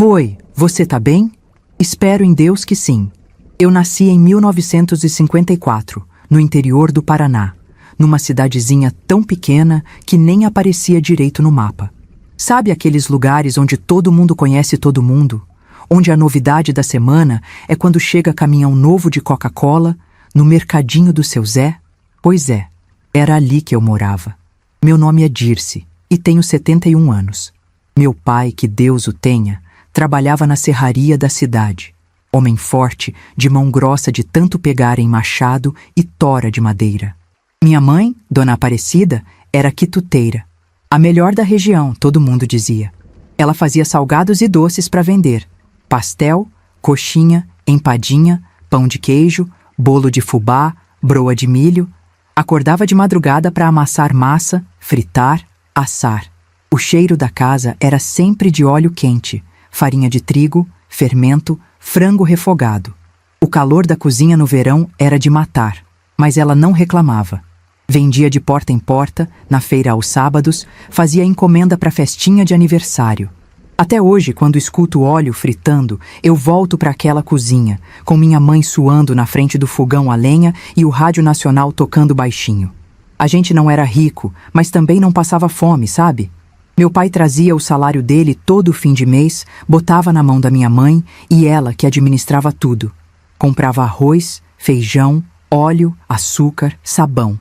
Oi, você tá bem? Espero em Deus que sim. Eu nasci em 1954, no interior do Paraná, numa cidadezinha tão pequena que nem aparecia direito no mapa. Sabe aqueles lugares onde todo mundo conhece todo mundo? Onde a novidade da semana é quando chega caminhão novo de Coca-Cola no mercadinho do seu Zé? Pois é, era ali que eu morava. Meu nome é Dirce e tenho 71 anos. Meu pai, que Deus o tenha, trabalhava na serraria da cidade. Homem forte, de mão grossa de tanto pegar em machado e tora de madeira. Minha mãe, Dona Aparecida, era quituteira. A melhor da região, todo mundo dizia. Ela fazia salgados e doces para vender. Pastel, coxinha, empadinha, pão de queijo, bolo de fubá, broa de milho. Acordava de madrugada para amassar massa, fritar, assar. O cheiro da casa era sempre de óleo quente, farinha de trigo, fermento, frango refogado. O calor da cozinha no verão era de matar, mas ela não reclamava. Vendia de porta em porta, na feira aos sábados, fazia encomenda para festinha de aniversário. Até hoje, quando escuto óleo fritando, eu volto para aquela cozinha, com minha mãe suando na frente do fogão a lenha e o rádio nacional tocando baixinho. A gente não era rico, mas também não passava fome, sabe? Meu pai trazia o salário dele todo fim de mês, botava na mão da minha mãe e ela que administrava tudo. Comprava arroz, feijão, óleo, açúcar, sabão.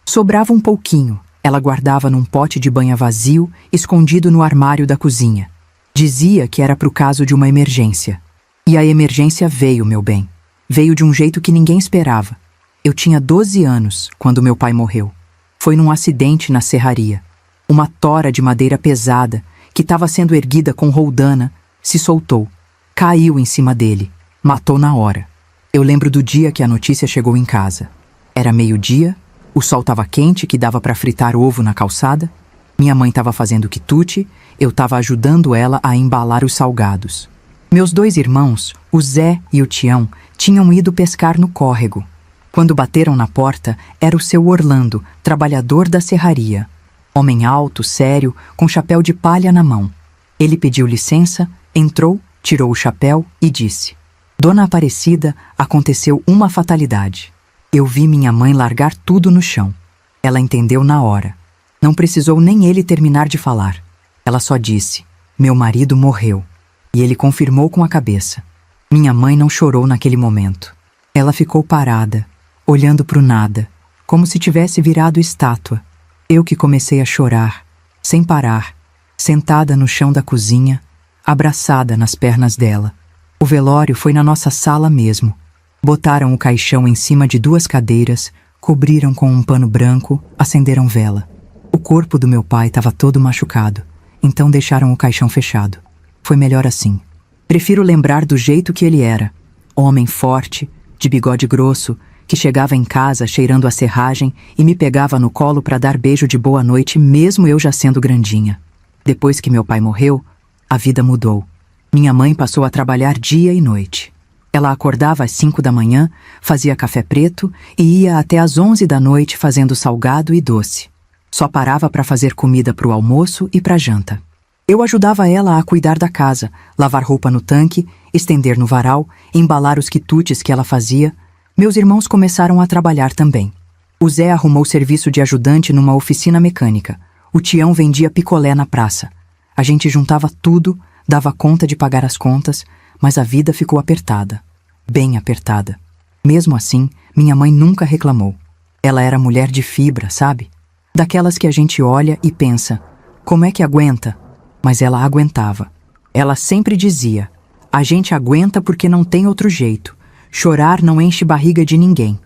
Sobrava um pouquinho, ela guardava num pote de banha vazio, escondido no armário da cozinha. Dizia que era pro caso de uma emergência. E a emergência veio, meu bem. Veio de um jeito que ninguém esperava. Eu tinha 12 anos quando meu pai morreu. Foi num acidente na serraria. Uma tora de madeira pesada, que estava sendo erguida com roldana, se soltou. Caiu em cima dele. Matou na hora. Eu lembro do dia que a notícia chegou em casa. Era meio-dia, o sol estava quente que dava para fritar ovo na calçada. Minha mãe estava fazendo quitute, eu estava ajudando ela a embalar os salgados. Meus 2 irmãos, o Zé e o Tião, tinham ido pescar no córrego. Quando bateram na porta, era o seu Orlando, trabalhador da serraria. Homem alto, sério, com chapéu de palha na mão. Ele pediu licença, entrou, tirou o chapéu e disse: Dona Aparecida, aconteceu uma fatalidade. Eu vi minha mãe largar tudo no chão. Ela entendeu na hora. Não precisou nem ele terminar de falar. Ela só disse: meu marido morreu. E ele confirmou com a cabeça. Minha mãe não chorou naquele momento. Ela ficou parada, olhando para o nada, como se tivesse virado estátua. Eu que comecei a chorar, sem parar, sentada no chão da cozinha, abraçada nas pernas dela. O velório foi na nossa sala mesmo. Botaram o caixão em cima de 2 cadeiras, cobriram com um pano branco, acenderam vela. O corpo do meu pai estava todo machucado, então deixaram o caixão fechado. Foi melhor assim. Prefiro lembrar do jeito que ele era. Homem forte, de bigode grosso, que chegava em casa cheirando a serragem e me pegava no colo para dar beijo de boa noite, mesmo eu já sendo grandinha. Depois que meu pai morreu, a vida mudou. Minha mãe passou a trabalhar dia e noite. Ela acordava às 5 da manhã, fazia café preto e ia até às 11 da noite fazendo salgado e doce. Só parava para fazer comida para o almoço e para a janta. Eu ajudava ela a cuidar da casa, lavar roupa no tanque, estender no varal, embalar os quitutes que ela fazia. Meus irmãos começaram a trabalhar também. O Zé arrumou serviço de ajudante numa oficina mecânica. O Tião vendia picolé na praça. A gente juntava tudo, dava conta de pagar as contas, mas a vida ficou apertada. Bem apertada. Mesmo assim, minha mãe nunca reclamou. Ela era mulher de fibra, sabe? Daquelas que a gente olha e pensa, como é que aguenta? Mas ela aguentava. Ela sempre dizia, a gente aguenta porque não tem outro jeito. Chorar não enche barriga de ninguém.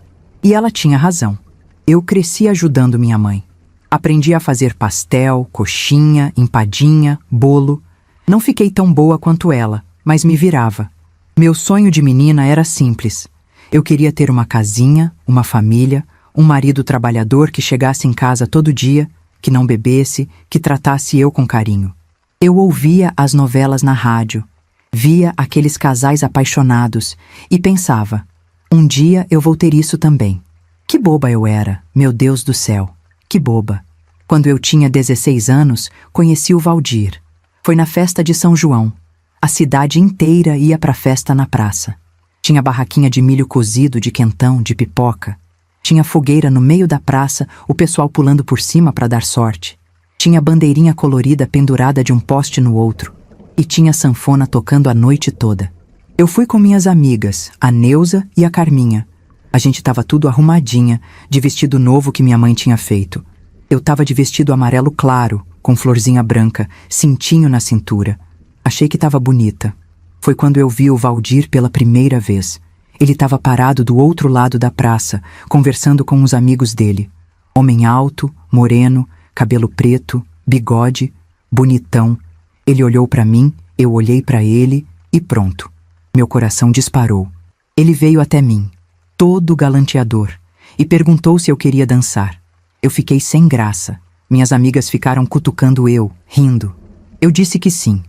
E ela tinha razão. Eu cresci ajudando minha mãe. Aprendi a fazer pastel, coxinha, empadinha, bolo. Não fiquei tão boa quanto ela, mas me virava. Meu sonho de menina era simples. Eu queria ter uma casinha, uma família, um marido trabalhador que chegasse em casa todo dia, que não bebesse, que tratasse eu com carinho. Eu ouvia as novelas na rádio, via aqueles casais apaixonados e pensava, um dia eu vou ter isso também. Que boba eu era, meu Deus do céu, que boba. Quando eu tinha 16 anos, conheci o Valdir. Foi na festa de São João. A cidade inteira ia pra festa na praça. Tinha barraquinha de milho cozido, de quentão, de pipoca. Tinha fogueira no meio da praça, o pessoal pulando por cima para dar sorte. Tinha bandeirinha colorida pendurada de um poste no outro. E tinha sanfona tocando a noite toda. Eu fui com minhas amigas, a Neuza e a Carminha. A gente tava tudo arrumadinha, de vestido novo que minha mãe tinha feito. Eu tava de vestido amarelo claro, com florzinha branca, cintinho na cintura. Achei que tava bonita. Foi quando eu vi o Valdir pela primeira vez. Ele tava parado do outro lado da praça, conversando com os amigos dele. Homem alto, moreno, cabelo preto, bigode, bonitão. Ele olhou pra mim, eu olhei pra ele e pronto. Meu coração disparou. Ele veio até mim, todo galanteador, e perguntou se eu queria dançar. Eu fiquei sem graça. Minhas amigas ficaram cutucando eu, rindo. Eu disse que sim.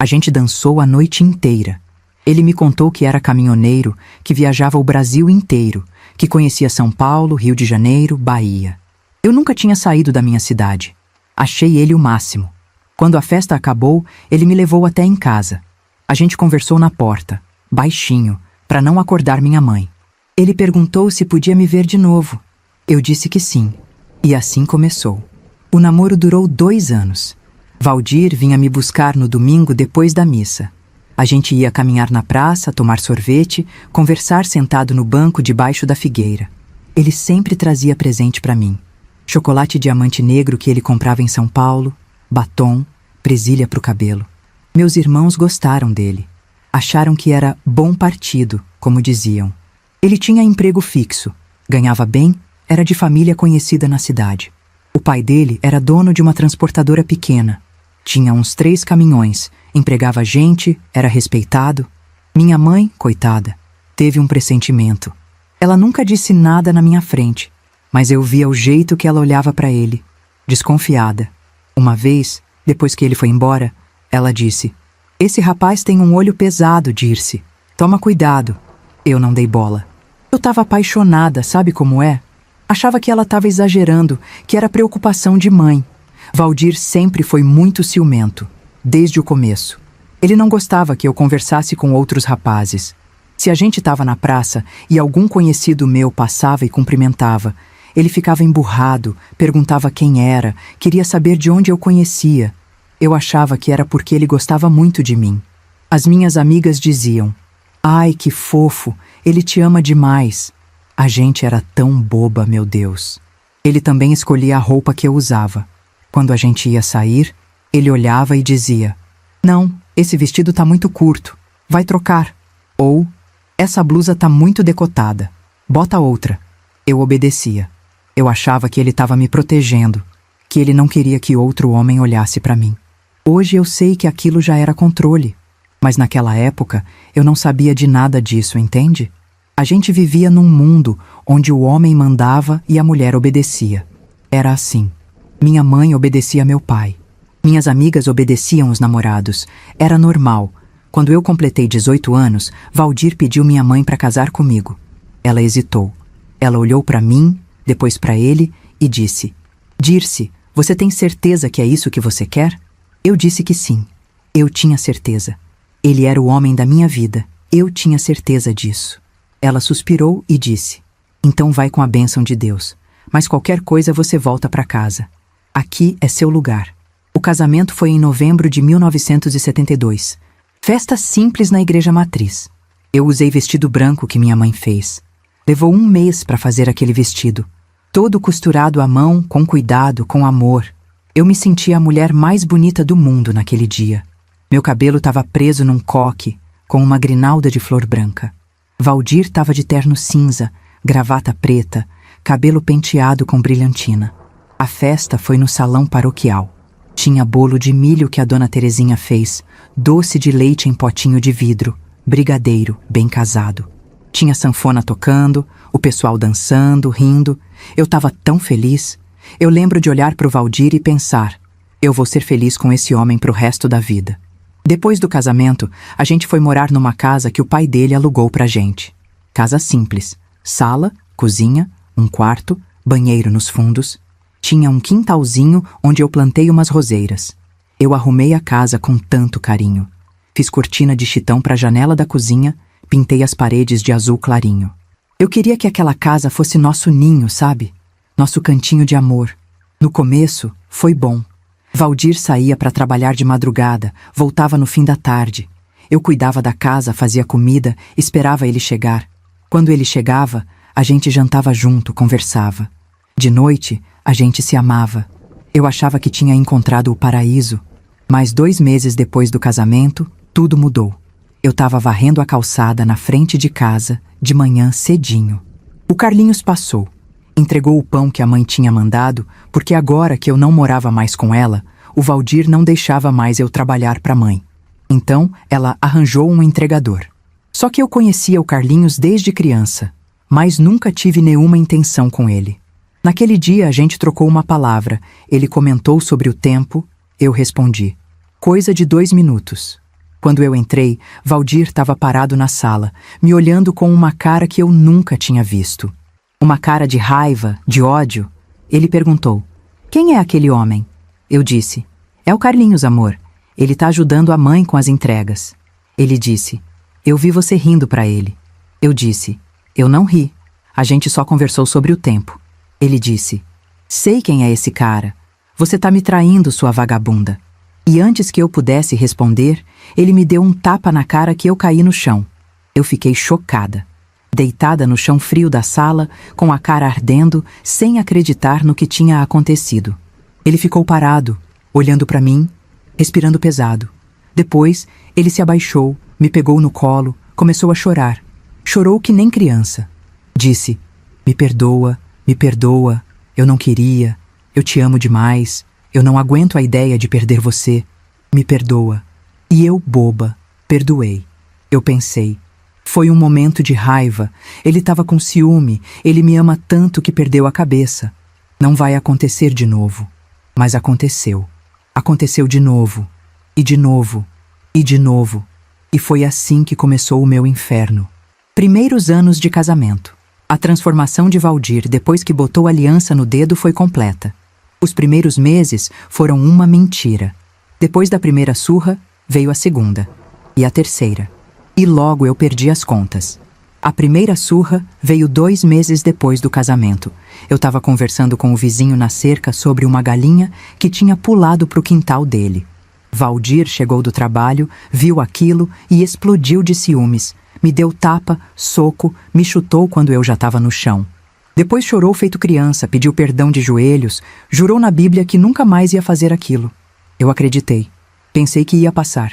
A gente dançou a noite inteira. Ele me contou que era caminhoneiro, que viajava o Brasil inteiro, que conhecia São Paulo, Rio de Janeiro, Bahia. Eu nunca tinha saído da minha cidade. Achei ele o máximo. Quando a festa acabou, ele me levou até em casa. A gente conversou na porta, baixinho, para não acordar minha mãe. Ele perguntou se podia me ver de novo. Eu disse que sim. E assim começou. O namoro durou 2 anos. Valdir vinha me buscar no domingo depois da missa. A gente ia caminhar na praça, tomar sorvete, conversar sentado no banco debaixo da figueira. Ele sempre trazia presente para mim. Chocolate diamante negro que ele comprava em São Paulo, batom, presilha pro cabelo. Meus irmãos gostaram dele. Acharam que era bom partido, como diziam. Ele tinha emprego fixo, ganhava bem, era de família conhecida na cidade. O pai dele era dono de uma transportadora pequena. Tinha uns 3 caminhões, empregava gente, era respeitado. Minha mãe, coitada, teve um pressentimento. Ela nunca disse nada na minha frente, mas eu via o jeito que ela olhava para ele, desconfiada. Uma vez, depois que ele foi embora, ela disse: "Esse rapaz tem um olho pesado, Dirce. Toma cuidado." Eu não dei bola. Eu tava apaixonada, sabe como é? Achava que ela estava exagerando, que era preocupação de mãe. Valdir sempre foi muito ciumento, desde o começo. Ele não gostava que eu conversasse com outros rapazes. Se a gente estava na praça e algum conhecido meu passava e cumprimentava, ele ficava emburrado, perguntava quem era, queria saber de onde eu conhecia. Eu achava que era porque ele gostava muito de mim. As minhas amigas diziam: "Ai, que fofo, ele te ama demais." A gente era tão boba, meu Deus. Ele também escolhia a roupa que eu usava. Quando a gente ia sair, ele olhava e dizia: "Não, esse vestido tá muito curto, vai trocar." Ou: "Essa blusa tá muito decotada, bota outra." Eu obedecia. Eu achava que ele estava me protegendo, que ele não queria que outro homem olhasse para mim. Hoje eu sei que aquilo já era controle, mas naquela época eu não sabia de nada disso, entende? A gente vivia num mundo onde o homem mandava e a mulher obedecia. Era assim. Minha mãe obedecia meu pai. Minhas amigas obedeciam os namorados. Era normal. Quando eu completei 18 anos, Valdir pediu minha mãe para casar comigo. Ela hesitou. Ela olhou para mim, depois para ele e disse: "Dirce, você tem certeza que é isso que você quer?" Eu disse que sim. Eu tinha certeza. Ele era o homem da minha vida. Eu tinha certeza disso. Ela suspirou e disse: "Então vai com a bênção de Deus. Mas qualquer coisa você volta para casa. Aqui é seu lugar." O casamento foi em novembro de 1972. Festa simples na igreja matriz. Eu usei vestido branco que minha mãe fez. Levou 1 mês para fazer aquele vestido. Todo costurado à mão, com cuidado, com amor. Eu me sentia a mulher mais bonita do mundo naquele dia. Meu cabelo estava preso num coque, com uma grinalda de flor branca. Valdir estava de terno cinza, gravata preta, cabelo penteado com brilhantina. A festa foi no salão paroquial. Tinha bolo de milho que a dona Terezinha fez, doce de leite em potinho de vidro, brigadeiro, bem casado. Tinha sanfona tocando, o pessoal dançando, rindo. Eu estava tão feliz. Eu lembro de olhar para o Valdir e pensar: eu vou ser feliz com esse homem pro resto da vida. Depois do casamento, a gente foi morar numa casa que o pai dele alugou pra gente. Casa simples, sala, cozinha, um quarto, banheiro nos fundos. Tinha um quintalzinho onde eu plantei umas roseiras. Eu arrumei a casa com tanto carinho. Fiz cortina de chitão para a janela da cozinha, pintei as paredes de azul clarinho. Eu queria que aquela casa fosse nosso ninho, sabe? Nosso cantinho de amor. No começo, foi bom. Valdir saía para trabalhar de madrugada, voltava no fim da tarde. Eu cuidava da casa, fazia comida, esperava ele chegar. Quando ele chegava, a gente jantava junto, conversava. De noite, a gente se amava. Eu achava que tinha encontrado o paraíso. Mas 2 meses depois do casamento, tudo mudou. Eu estava varrendo a calçada na frente de casa, de manhã cedinho. O Carlinhos passou. Entregou o pão que a mãe tinha mandado, porque agora que eu não morava mais com ela, o Valdir não deixava mais eu trabalhar para a mãe. Então, ela arranjou um entregador. Só que eu conhecia o Carlinhos desde criança, mas nunca tive nenhuma intenção com ele. Naquele dia a gente trocou uma palavra, ele comentou sobre o tempo, eu respondi. Coisa de 2 minutos. Quando eu entrei, Valdir estava parado na sala, me olhando com uma cara que eu nunca tinha visto. Uma cara de raiva, de ódio. Ele perguntou, quem é aquele homem? Eu disse, é o Carlinhos, amor. Ele está ajudando a mãe com as entregas. Ele disse, eu vi você rindo para ele. Eu disse, eu não ri. A gente só conversou sobre o tempo. Ele disse, sei quem é esse cara. Você tá me traindo, sua vagabunda. E antes que eu pudesse responder, ele me deu um tapa na cara que eu caí no chão. Eu fiquei chocada. Deitada no chão frio da sala, com a cara ardendo, sem acreditar no que tinha acontecido. Ele ficou parado, olhando para mim, respirando pesado. Depois, ele se abaixou, me pegou no colo, começou a chorar. Chorou que nem criança. Disse, me perdoa, eu não queria, eu te amo demais, eu não aguento a ideia de perder você. Me perdoa. E eu, boba, perdoei. Eu pensei, foi um momento de raiva, ele estava com ciúme, ele me ama tanto que perdeu a cabeça. Não vai acontecer de novo. Mas aconteceu. Aconteceu de novo, e de novo, e de novo. E foi assim que começou o meu inferno. Primeiros anos de casamento. A transformação de Valdir depois que botou a aliança no dedo foi completa. Os primeiros meses foram uma mentira. Depois da primeira surra, veio a segunda. E a terceira. E logo eu perdi as contas. A primeira surra veio 2 meses depois do casamento. Eu estava conversando com o vizinho na cerca sobre uma galinha que tinha pulado para o quintal dele. Valdir chegou do trabalho, viu aquilo e explodiu de ciúmes. Me deu tapa, soco, me chutou quando eu já estava no chão. Depois chorou feito criança, pediu perdão de joelhos, jurou na Bíblia que nunca mais ia fazer aquilo. Eu acreditei. Pensei que ia passar.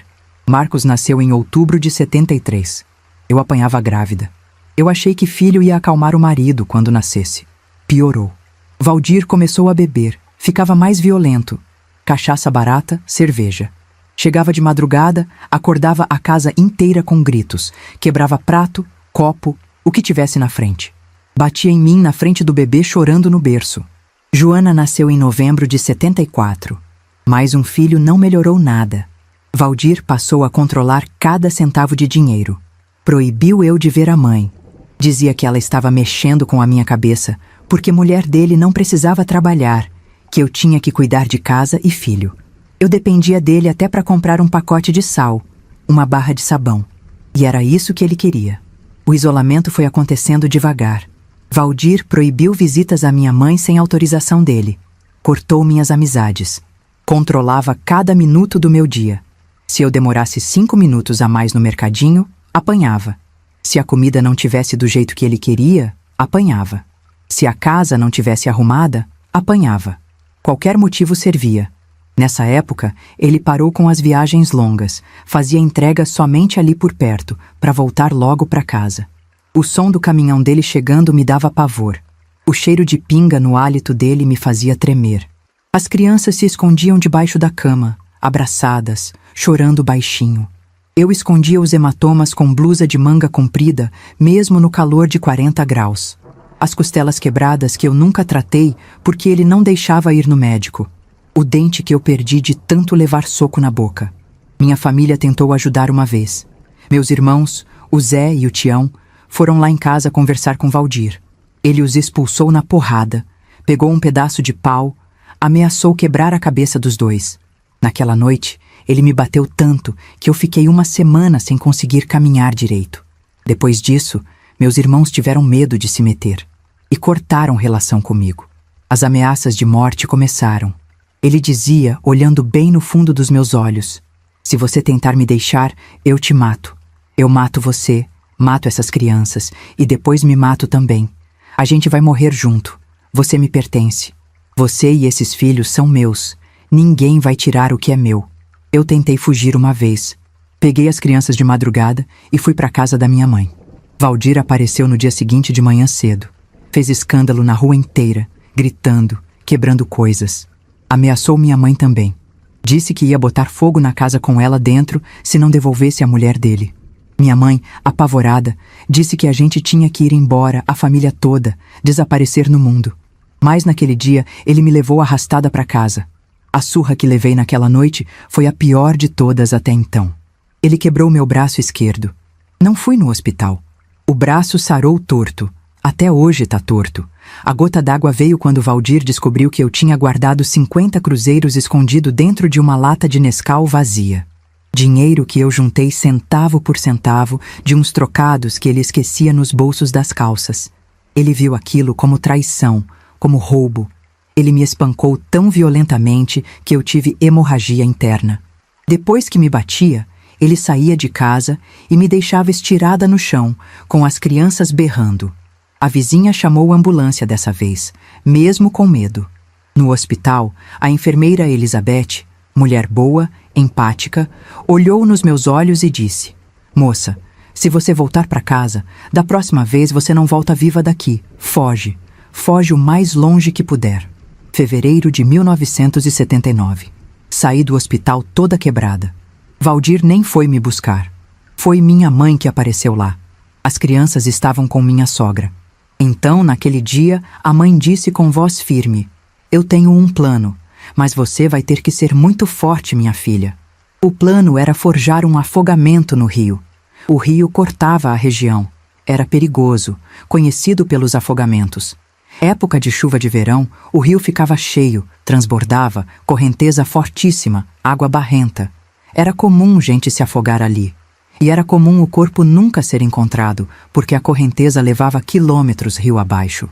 Marcos nasceu em outubro de 73. Eu apanhava grávida. Eu achei que filho ia acalmar o marido quando nascesse. Piorou. Valdir começou a beber. Ficava mais violento. Cachaça barata, cerveja. Chegava de madrugada, acordava a casa inteira com gritos. Quebrava prato, copo, o que tivesse na frente. Batia em mim na frente do bebê chorando no berço. Joana nasceu em novembro de 74. Mas um filho não melhorou nada. Valdir passou a controlar cada centavo de dinheiro. Proibiu eu de ver a mãe. Dizia que ela estava mexendo com a minha cabeça, porque mulher dele não precisava trabalhar, que eu tinha que cuidar de casa e filho. Eu dependia dele até para comprar um pacote de sal, uma barra de sabão. E era isso que ele queria. O isolamento foi acontecendo devagar. Valdir proibiu visitas à minha mãe sem autorização dele. Cortou minhas amizades. Controlava cada minuto do meu dia. Se eu demorasse 5 minutos a mais no mercadinho, apanhava. Se a comida não tivesse do jeito que ele queria, apanhava. Se a casa não tivesse arrumada, apanhava. Qualquer motivo servia. Nessa época, ele parou com as viagens longas, fazia entregas somente ali por perto, para voltar logo para casa. O som do caminhão dele chegando me dava pavor. O cheiro de pinga no hálito dele me fazia tremer. As crianças se escondiam debaixo da cama, abraçadas, chorando baixinho. Eu escondia os hematomas com blusa de manga comprida, mesmo no calor de 40 graus. As costelas quebradas que eu nunca tratei porque ele não deixava ir no médico. O dente que eu perdi de tanto levar soco na boca. Minha família tentou ajudar uma vez. Meus irmãos, o Zé e o Tião, foram lá em casa conversar com Valdir. Ele os expulsou na porrada, pegou um pedaço de pau, ameaçou quebrar a cabeça dos dois. Naquela noite, Ele me bateu tanto que eu fiquei uma semana sem conseguir caminhar direito. Depois disso, meus irmãos tiveram medo de se meter e cortaram relação comigo. As ameaças de morte começaram. Ele dizia, olhando bem no fundo dos meus olhos: se você tentar me deixar, eu te mato. Eu mato você, mato essas crianças e depois me mato também. A gente vai morrer junto. Você me pertence. Você e esses filhos são meus. Ninguém vai tirar o que é meu. Eu tentei fugir uma vez. Peguei as crianças de madrugada e fui para a casa da minha mãe. Valdir apareceu no dia seguinte de manhã cedo. Fez escândalo na rua inteira, gritando, quebrando coisas. Ameaçou minha mãe também. Disse que ia botar fogo na casa com ela dentro se não devolvesse a mulher dele. Minha mãe, apavorada, disse que a gente tinha que ir embora, a família toda, desaparecer no mundo. Mas naquele dia ele me levou arrastada para casa. A surra que levei naquela noite foi a pior de todas até então. Ele quebrou meu braço esquerdo. Não fui no hospital. O braço sarou torto. Até hoje tá torto. A gota d'água veio quando Valdir descobriu que eu tinha guardado 50 cruzeiros escondido dentro de uma lata de Nescau vazia. Dinheiro que eu juntei centavo por centavo de uns trocados que ele esquecia nos bolsos das calças. Ele viu aquilo como traição, como roubo. Ele me espancou tão violentamente que eu tive hemorragia interna. Depois que me batia, ele saía de casa e me deixava estirada no chão, com as crianças berrando. A vizinha chamou a ambulância dessa vez, mesmo com medo. No hospital, a enfermeira Elizabeth, mulher boa, empática, olhou nos meus olhos e disse: moça, se você voltar para casa, da próxima vez você não volta viva daqui. Foge. Foge o mais longe que puder. Fevereiro de 1979. Saí do hospital toda quebrada. Valdir nem foi me buscar. Foi minha mãe que apareceu lá. As crianças estavam com minha sogra. Então, naquele dia, a mãe disse com voz firme: eu tenho um plano, mas você vai ter que ser muito forte, minha filha. O plano era forjar um afogamento no rio. O rio cortava a região. Era perigoso, conhecido pelos afogamentos. Época de chuva de verão, o rio ficava cheio, transbordava, correnteza fortíssima, água barrenta. Era comum gente se afogar ali. E era comum o corpo nunca ser encontrado, porque a correnteza levava quilômetros rio abaixo.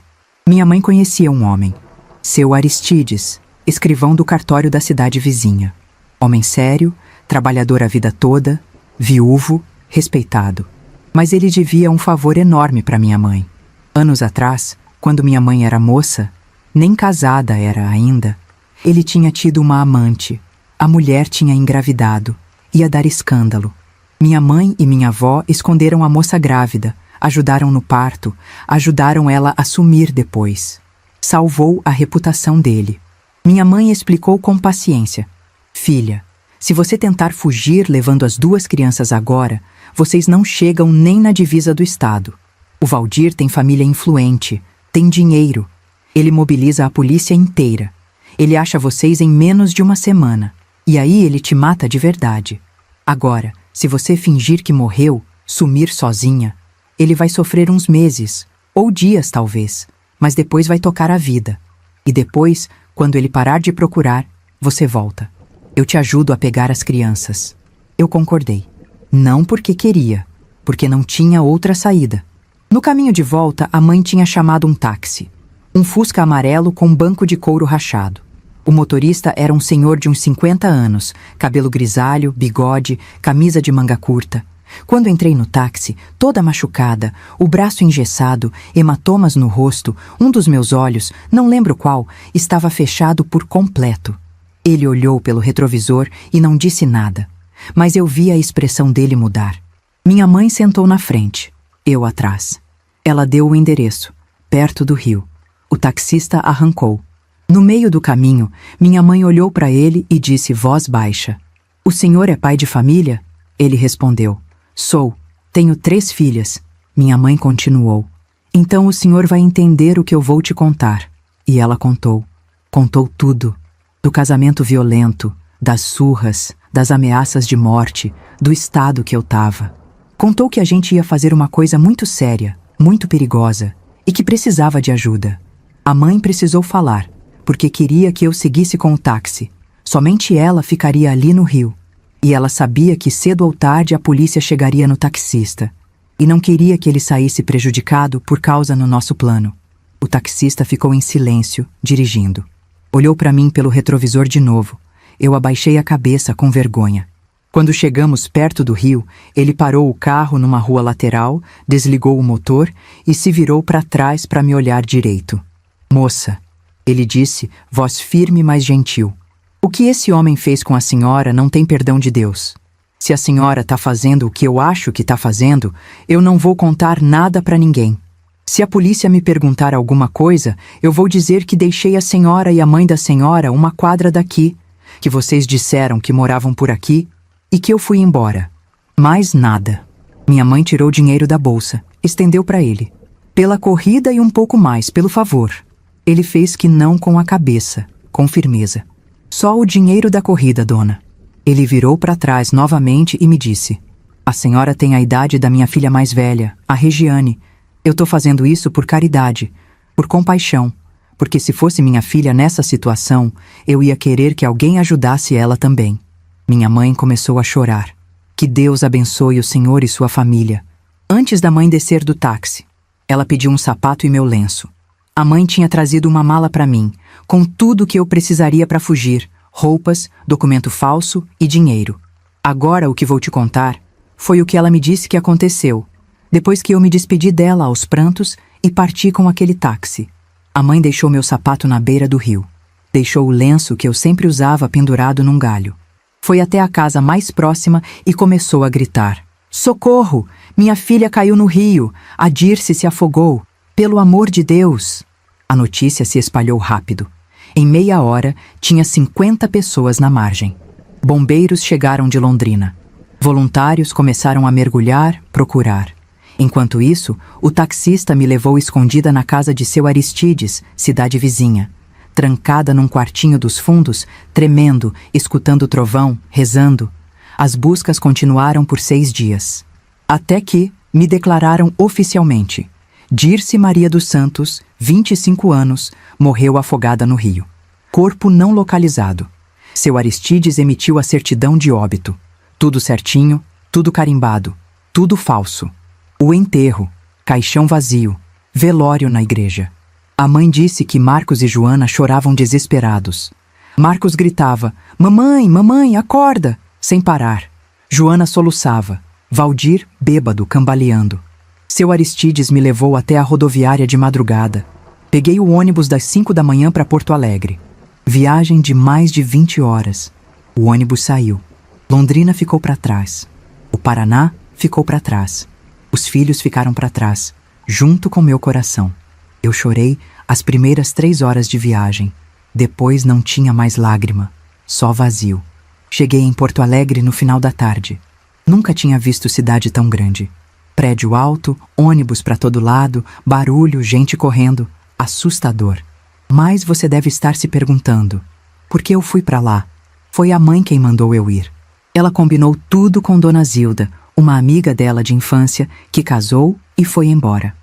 Minha mãe conhecia um homem, seu Aristides, escrivão do cartório da cidade vizinha. Homem sério, trabalhador a vida toda, viúvo, respeitado. Mas ele devia um favor enorme para minha mãe. Anos atrás, quando minha mãe era moça, nem casada era ainda, ele tinha tido uma amante. A mulher tinha engravidado. Ia dar escândalo. Minha mãe e minha avó esconderam a moça grávida, ajudaram no parto, ajudaram ela a sumir depois. Salvou a reputação dele. Minha mãe explicou com paciência: filha, se você tentar fugir levando as 2 crianças agora, vocês não chegam nem na divisa do estado. O Valdir tem família influente, tem dinheiro. Ele mobiliza a polícia inteira. Ele acha vocês em menos de uma semana. E aí ele te mata de verdade. Agora, se você fingir que morreu, sumir sozinha, ele vai sofrer uns meses, ou dias talvez, mas depois vai tocar a vida. E depois, quando ele parar de procurar, você volta. Eu te ajudo a pegar as crianças. Eu concordei. Não porque queria, porque não tinha outra saída. No caminho de volta, a mãe tinha chamado um táxi. Um Fusca amarelo com banco de couro rachado. O motorista era um senhor de uns 50 anos, cabelo grisalho, bigode, camisa de manga curta. Quando entrei no táxi, toda machucada, o braço engessado, hematomas no rosto, um dos meus olhos, não lembro qual, estava fechado por completo. Ele olhou pelo retrovisor e não disse nada, mas eu vi a expressão dele mudar. Minha mãe sentou na frente, eu atrás. Ela deu o endereço, perto do rio. O taxista arrancou. No meio do caminho, minha mãe olhou para ele e disse voz baixa: "O senhor é pai de família?" Ele respondeu: "Sou. Tenho 3 filhas." Minha mãe continuou: "Então o senhor vai entender o que eu vou te contar." E ela contou. Contou tudo. Do casamento violento, das surras, das ameaças de morte, do estado que eu tava. Contou que a gente ia fazer uma coisa muito séria, muito perigosa, e que precisava de ajuda. A mãe precisou falar, porque queria que eu seguisse com o táxi. Somente ela ficaria ali no rio. E ela sabia que cedo ou tarde a polícia chegaria no taxista. E não queria que ele saísse prejudicado por causa no nosso plano. O taxista ficou em silêncio, dirigindo. Olhou para mim pelo retrovisor de novo. Eu abaixei a cabeça com vergonha. Quando chegamos perto do rio, ele parou o carro numa rua lateral, desligou o motor e se virou para trás para me olhar direito. Moça, ele disse, voz firme mas gentil. O que esse homem fez com a senhora não tem perdão de Deus. Se a senhora está fazendo o que eu acho que está fazendo, eu não vou contar nada para ninguém. Se a polícia me perguntar alguma coisa, eu vou dizer que deixei a senhora e a mãe da senhora uma quadra daqui, que vocês disseram que moravam por aqui, e que eu fui embora. Mais nada. Minha mãe tirou dinheiro da bolsa, estendeu para ele. Pela corrida e um pouco mais, pelo favor. Ele fez que não com a cabeça, com firmeza. Só o dinheiro da corrida, dona. Ele virou para trás novamente e me disse: a senhora tem a idade da minha filha mais velha, a Regiane. Eu tô fazendo isso por caridade, por compaixão, porque se fosse minha filha nessa situação, eu ia querer que alguém ajudasse ela também. Minha mãe começou a chorar. Que Deus abençoe o senhor e sua família. Antes da mãe descer do táxi, ela pediu um sapato e meu lenço. A mãe tinha trazido uma mala para mim, com tudo o que eu precisaria para fugir, roupas, documento falso e dinheiro. Agora o que vou te contar foi o que ela me disse que aconteceu, depois que eu me despedi dela aos prantos e parti com aquele táxi. A mãe deixou meu sapato na beira do rio. Deixou o lenço que eu sempre usava pendurado num galho. Foi até a casa mais próxima e começou a gritar: socorro! Minha filha caiu no rio! A Dirce se afogou! Pelo amor de Deus! A notícia se espalhou rápido. Em meia hora, tinha 50 pessoas na margem. Bombeiros chegaram de Londrina. Voluntários começaram a mergulhar, procurar. Enquanto isso, o taxista me levou escondida na casa de seu Aristides, cidade vizinha. Trancada num quartinho dos fundos, tremendo, escutando o trovão, rezando. As buscas continuaram por 6 dias. Até que me declararam oficialmente: Dirce Maria dos Santos, 25 anos, morreu afogada no rio. Corpo não localizado. Seu Aristides emitiu a certidão de óbito. Tudo certinho, tudo carimbado, tudo falso. O enterro, caixão vazio, velório na igreja. A mãe disse que Marcos e Joana choravam desesperados. Marcos gritava: mamãe, mamãe, acorda! Sem parar. Joana soluçava. Valdir, bêbado, cambaleando. Seu Aristides me levou até a rodoviária de madrugada. Peguei o ônibus das 5 da manhã para Porto Alegre. Viagem de mais de 20 horas. O ônibus saiu. Londrina ficou para trás. O Paraná ficou para trás. Os filhos ficaram para trás, junto com meu coração. Eu chorei as primeiras 3 horas de viagem. Depois não tinha mais lágrima, só vazio. Cheguei em Porto Alegre no final da tarde. Nunca tinha visto cidade tão grande. Prédio alto, ônibus para todo lado, barulho, gente correndo. Assustador. Mas você deve estar se perguntando: por que eu fui para lá? Foi a mãe quem mandou eu ir. Ela combinou tudo com Dona Zilda, uma amiga dela de infância, que casou e foi embora.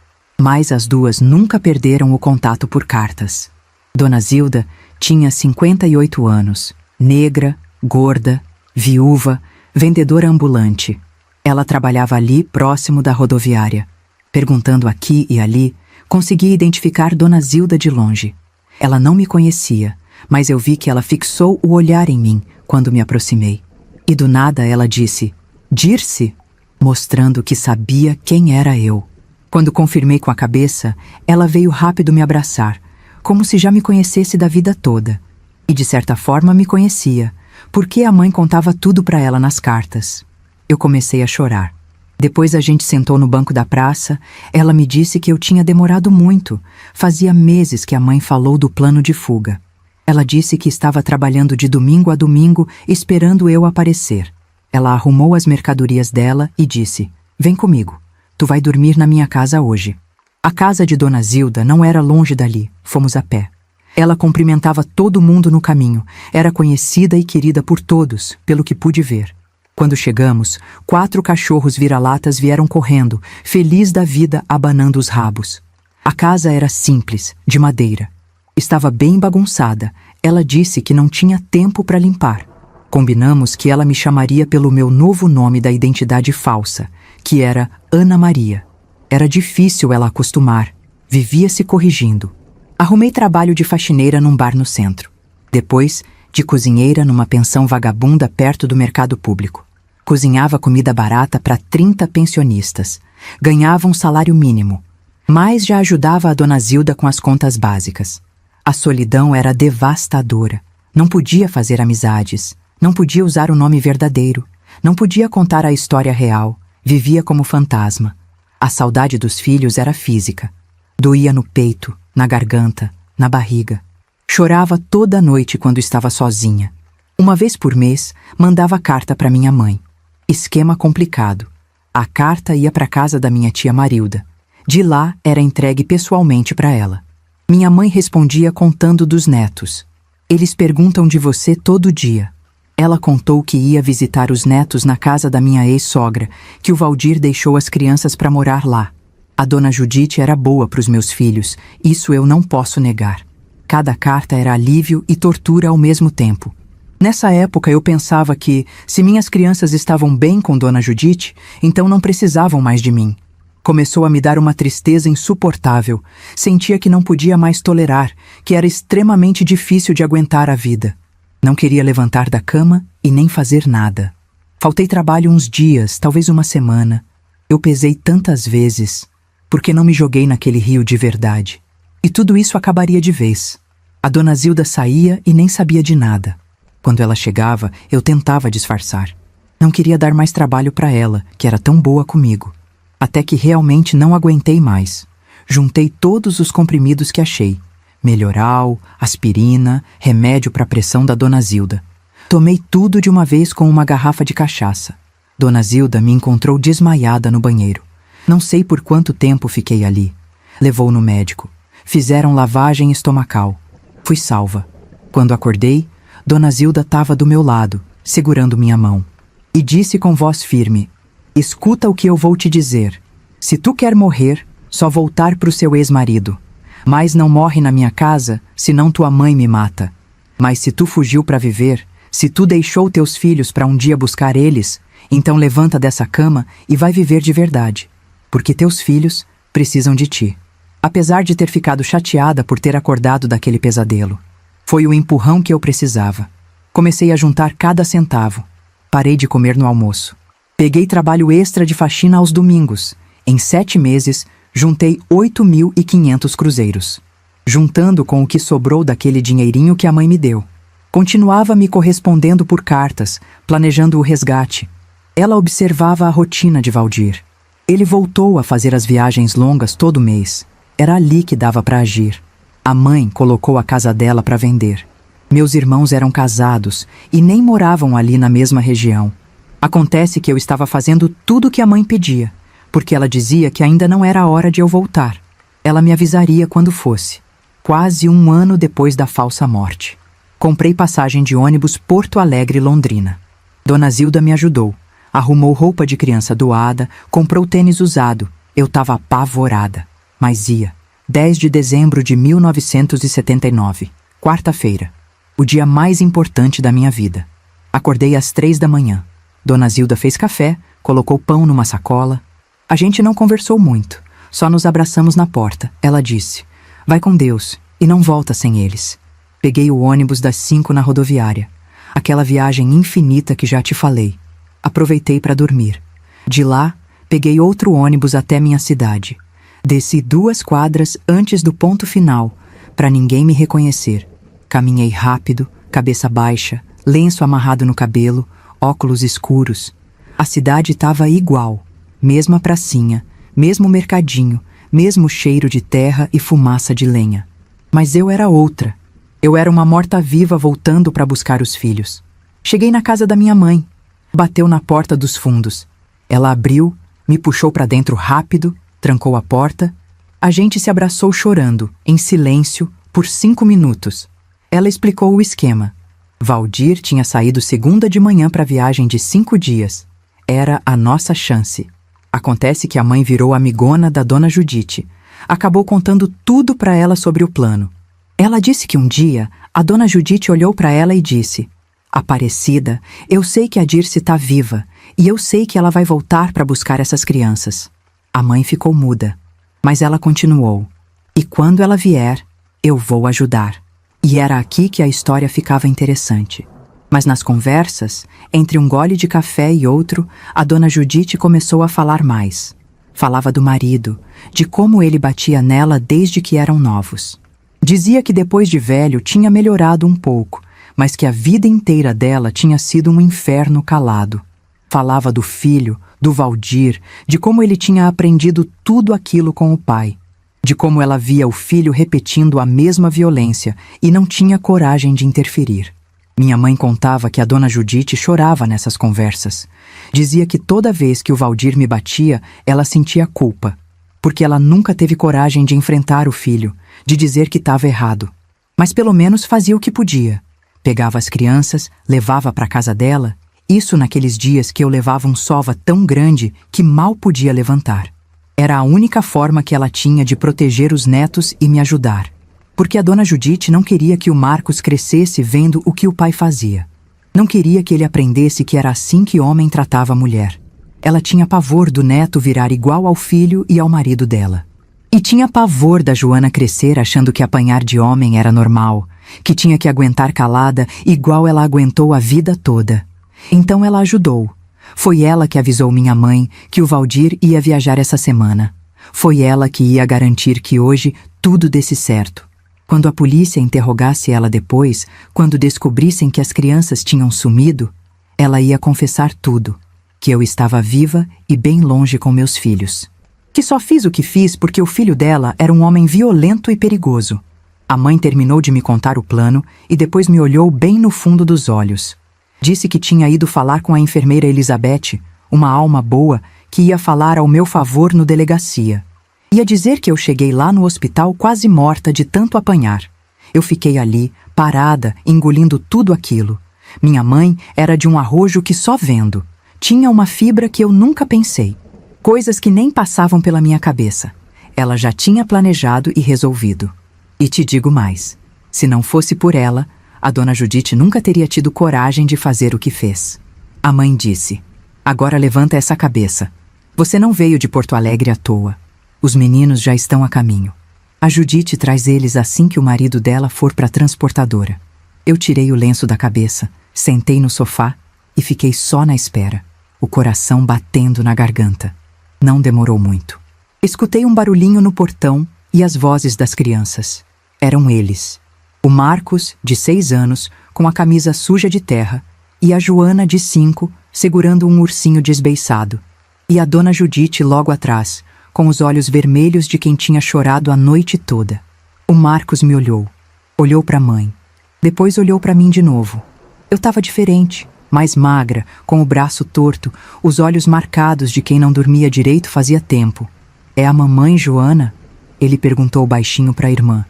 Mas as duas nunca perderam o contato por cartas. Dona Zilda tinha 58 anos, negra, gorda, viúva, vendedora ambulante. Ela trabalhava ali próximo da rodoviária. Perguntando aqui e ali, consegui identificar Dona Zilda de longe. Ela não me conhecia, mas eu vi que ela fixou o olhar em mim quando me aproximei. E do nada ela disse: Dirce, mostrando que sabia quem era eu. Quando confirmei com a cabeça, ela veio rápido me abraçar, como se já me conhecesse da vida toda. E de certa forma me conhecia, porque a mãe contava tudo para ela nas cartas. Eu comecei a chorar. Depois a gente sentou no banco da praça, ela me disse que eu tinha demorado muito. Fazia meses que a mãe falou do plano de fuga. Ela disse que estava trabalhando de domingo a domingo, esperando eu aparecer. Ela arrumou as mercadorias dela e disse: vem comigo. Tu vai dormir na minha casa hoje. A casa de Dona Zilda não era longe dali, fomos a pé. Ela cumprimentava todo mundo no caminho, era conhecida e querida por todos, pelo que pude ver. Quando chegamos, 4 cachorros vira-latas vieram correndo, feliz da vida, abanando os rabos. A casa era simples, de madeira. Estava bem bagunçada, ela disse que não tinha tempo para limpar. Combinamos que ela me chamaria pelo meu novo nome da identidade falsa, que era Ana Maria. Era difícil ela acostumar. Vivia se corrigindo. Arrumei trabalho de faxineira num bar no centro. Depois, de cozinheira numa pensão vagabunda perto do mercado público. Cozinhava comida barata para 30 pensionistas. Ganhava um salário mínimo. Mas já ajudava a dona Zilda com as contas básicas. A solidão era devastadora. Não podia fazer amizades. Não podia usar o nome verdadeiro. Não podia contar a história real. Vivia como fantasma. A saudade dos filhos era física. Doía no peito, na garganta, na barriga. Chorava toda noite quando estava sozinha. Uma vez por mês, mandava carta para minha mãe. Esquema complicado. A carta ia para casa da minha tia Marilda. De lá, era entregue pessoalmente para ela. Minha mãe respondia contando dos netos. Eles perguntam de você todo dia. Ela contou que ia visitar os netos na casa da minha ex-sogra, que o Valdir deixou as crianças para morar lá. A dona Judite era boa para os meus filhos, isso eu não posso negar. Cada carta era alívio e tortura ao mesmo tempo. Nessa época eu pensava que, se minhas crianças estavam bem com dona Judite, então não precisavam mais de mim. Começou a me dar uma tristeza insuportável. Sentia que não podia mais tolerar, que era extremamente difícil de aguentar a vida. Não queria levantar da cama e nem fazer nada. Faltei trabalho uns dias, talvez uma semana. Eu pesei tantas vezes, porque não me joguei naquele rio de verdade. E tudo isso acabaria de vez. A dona Zilda saía e nem sabia de nada. Quando ela chegava, eu tentava disfarçar. Não queria dar mais trabalho para ela, que era tão boa comigo. Até que realmente não aguentei mais. Juntei todos os comprimidos que achei. Melhoral, aspirina, remédio para a pressão da dona Zilda. Tomei tudo de uma vez com uma garrafa de cachaça. Dona Zilda me encontrou desmaiada no banheiro. Não sei por quanto tempo fiquei ali. Levou no médico. Fizeram lavagem estomacal. Fui salva. Quando acordei, dona Zilda estava do meu lado, segurando minha mão. E disse com voz firme: escuta o que eu vou te dizer. Se tu quer morrer, só voltar pro seu ex-marido. Mas não morre na minha casa, senão tua mãe me mata. Mas se tu fugiu para viver, se tu deixou teus filhos para um dia buscar eles, então levanta dessa cama e vai viver de verdade. Porque teus filhos precisam de ti. Apesar de ter ficado chateada por ter acordado daquele pesadelo, foi o empurrão que eu precisava. Comecei a juntar cada centavo. Parei de comer no almoço. Peguei trabalho extra de faxina aos domingos. Em 7 meses, juntei 8.500 cruzeiros. Juntando com o que sobrou daquele dinheirinho que a mãe me deu. Continuava me correspondendo por cartas, planejando o resgate. Ela observava a rotina de Valdir. Ele voltou a fazer as viagens longas todo mês. Era ali que dava para agir. A mãe colocou a casa dela para vender. Meus irmãos eram casados e nem moravam ali na mesma região. Acontece que eu estava fazendo tudo o que a mãe pedia, porque ela dizia que ainda não era a hora de eu voltar. Ela me avisaria quando fosse. Quase 1 ano depois da falsa morte. Comprei passagem de ônibus Porto Alegre-Londrina. Dona Zilda me ajudou. Arrumou roupa de criança doada, comprou tênis usado. Eu estava apavorada. Mas ia. 10 de dezembro de 1979. Quarta-feira. O dia mais importante da minha vida. Acordei às 3 da manhã. Dona Zilda fez café, colocou pão numa sacola. A gente não conversou muito. Só nos abraçamos na porta. Ela disse: vai com Deus e não volta sem eles. Peguei o ônibus das 5 na rodoviária. Aquela viagem infinita que já te falei. Aproveitei para dormir. De lá, peguei outro ônibus até minha cidade. Desci 2 quadras antes do ponto final, para ninguém me reconhecer. Caminhei rápido, cabeça baixa, lenço amarrado no cabelo, óculos escuros. A cidade estava igual. Mesma pracinha, mesmo mercadinho, mesmo cheiro de terra e fumaça de lenha. Mas eu era outra. Eu era uma morta-viva voltando para buscar os filhos. Cheguei na casa da minha mãe. Bateu na porta dos fundos. Ela abriu, me puxou para dentro rápido, trancou a porta. A gente se abraçou chorando, em silêncio, por 5 minutos. Ela explicou o esquema. Valdir tinha saído segunda de manhã para a viagem de 5 dias. Era a nossa chance. Acontece que a mãe virou amigona da dona Judite. Acabou contando tudo para ela sobre o plano. Ela disse que um dia a dona Judite olhou para ela e disse: Aparecida, eu sei que a Dirce tá viva e eu sei que ela vai voltar para buscar essas crianças. A mãe ficou muda, mas ela continuou. E quando ela vier, eu vou ajudar. E era aqui que a história ficava interessante. Mas nas conversas, entre um gole de café e outro, a dona Judite começou a falar mais. Falava do marido, de como ele batia nela desde que eram novos. Dizia que depois de velho tinha melhorado um pouco, mas que a vida inteira dela tinha sido um inferno calado. Falava do filho, do Valdir, de como ele tinha aprendido tudo aquilo com o pai. De como ela via o filho repetindo a mesma violência e não tinha coragem de interferir. Minha mãe contava que a dona Judite chorava nessas conversas. Dizia que toda vez que o Valdir me batia, ela sentia culpa, porque ela nunca teve coragem de enfrentar o filho, de dizer que estava errado. Mas pelo menos fazia o que podia. Pegava as crianças, levava para casa dela, isso naqueles dias que eu levava um sova tão grande que mal podia levantar. Era a única forma que ela tinha de proteger os netos e me ajudar. Porque a dona Judite não queria que o Marcos crescesse vendo o que o pai fazia. Não queria que ele aprendesse que era assim que homem tratava a mulher. Ela tinha pavor do neto virar igual ao filho e ao marido dela. E tinha pavor da Joana crescer achando que apanhar de homem era normal, que tinha que aguentar calada igual ela aguentou a vida toda. Então ela ajudou. Foi ela que avisou minha mãe que o Valdir ia viajar essa semana. Foi ela que ia garantir que hoje tudo desse certo. Quando a polícia interrogasse ela depois, quando descobrissem que as crianças tinham sumido, ela ia confessar tudo. Que eu estava viva e bem longe com meus filhos. Que só fiz o que fiz porque o filho dela era um homem violento e perigoso. A mãe terminou de me contar o plano e depois me olhou bem no fundo dos olhos. Disse que tinha ido falar com a enfermeira Elizabeth, uma alma boa, que ia falar ao meu favor no delegacia. Ia dizer que eu cheguei lá no hospital quase morta de tanto apanhar. Eu fiquei ali, parada, engolindo tudo aquilo. Minha mãe era de um arrojo que só vendo. Tinha uma fibra que eu nunca pensei. Coisas que nem passavam pela minha cabeça. Ela já tinha planejado e resolvido. E te digo mais. Se não fosse por ela, a dona Judite nunca teria tido coragem de fazer o que fez. A mãe disse: "Agora levanta essa cabeça. Você não veio de Porto Alegre à toa. Os meninos já estão a caminho. A Judite traz eles assim que o marido dela for para a transportadora." Eu tirei o lenço da cabeça, sentei no sofá e fiquei só na espera, o coração batendo na garganta. Não demorou muito. Escutei um barulhinho no portão e as vozes das crianças. Eram eles. O Marcos, de 6 anos, com a camisa suja de terra, e a Joana, de 5, segurando um ursinho desbeiçado. E a dona Judite logo atrás, com os olhos vermelhos de quem tinha chorado a noite toda. O Marcos me olhou. Olhou para a mãe. Depois olhou para mim de novo. Eu estava diferente, mais magra, com o braço torto, os olhos marcados de quem não dormia direito fazia tempo. "É a mamãe, Joana?" Ele perguntou baixinho para a irmã.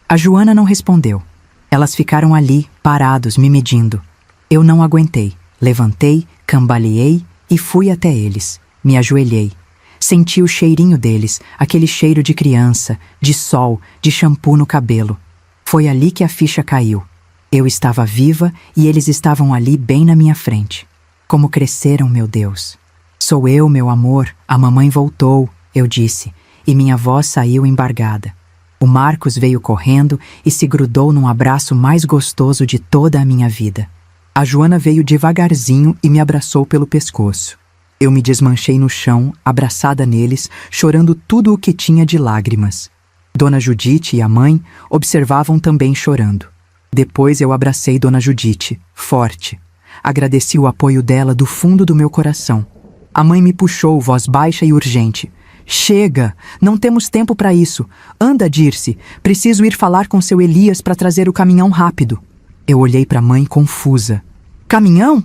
A Joana não respondeu. Elas ficaram ali, parados, me medindo. Eu não aguentei. Levantei, cambaleei e fui até eles. Me ajoelhei. Senti o cheirinho deles, aquele cheiro de criança, de sol, de shampoo no cabelo. Foi ali que a ficha caiu. Eu estava viva e eles estavam ali bem na minha frente. Como cresceram, meu Deus. "Sou eu, meu amor, a mamãe voltou", eu disse, e minha voz saiu embargada. O Marcos veio correndo e se grudou num abraço mais gostoso de toda a minha vida. A Joana veio devagarzinho e me abraçou pelo pescoço. Eu me desmanchei no chão, abraçada neles, chorando tudo o que tinha de lágrimas. Dona Judite e a mãe observavam também chorando. Depois eu abracei Dona Judite, forte. Agradeci o apoio dela do fundo do meu coração. A mãe me puxou, voz baixa e urgente. "Chega! Não temos tempo para isso. Anda, Dirce. Preciso ir falar com seu Elias para trazer o caminhão rápido." Eu olhei para a mãe confusa. "Caminhão?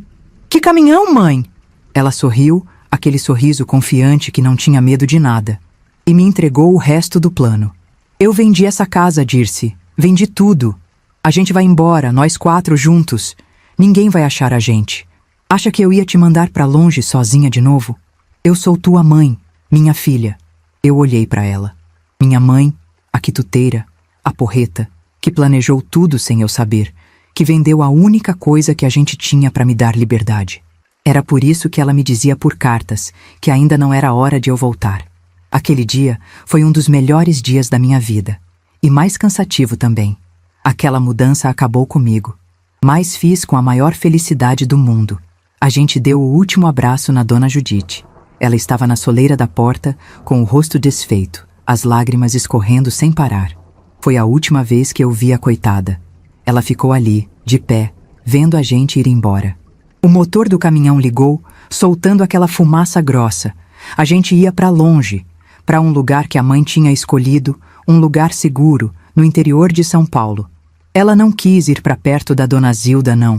Que caminhão, mãe?" Ela sorriu, aquele sorriso confiante que não tinha medo de nada, e me entregou o resto do plano. "Eu vendi essa casa, Dirce. Vendi tudo. A gente vai embora, nós 4 juntos. Ninguém vai achar a gente. Acha que eu ia te mandar para longe sozinha de novo? Eu sou tua mãe. Minha filha." Eu olhei para ela. Minha mãe, a quituteira, a porreta, que planejou tudo sem eu saber, que vendeu a única coisa que a gente tinha para me dar liberdade. Era por isso que ela me dizia por cartas que ainda não era hora de eu voltar. Aquele dia foi um dos melhores dias da minha vida. E mais cansativo também. Aquela mudança acabou comigo. Mas fiz com a maior felicidade do mundo. A gente deu o último abraço na Dona Judite. Ela estava na soleira da porta, com o rosto desfeito, as lágrimas escorrendo sem parar. Foi a última vez que eu vi a coitada. Ela ficou ali, de pé, vendo a gente ir embora. O motor do caminhão ligou, soltando aquela fumaça grossa. A gente ia para longe, para um lugar que a mãe tinha escolhido, um lugar seguro, no interior de São Paulo. Ela não quis ir para perto da Dona Zilda, não.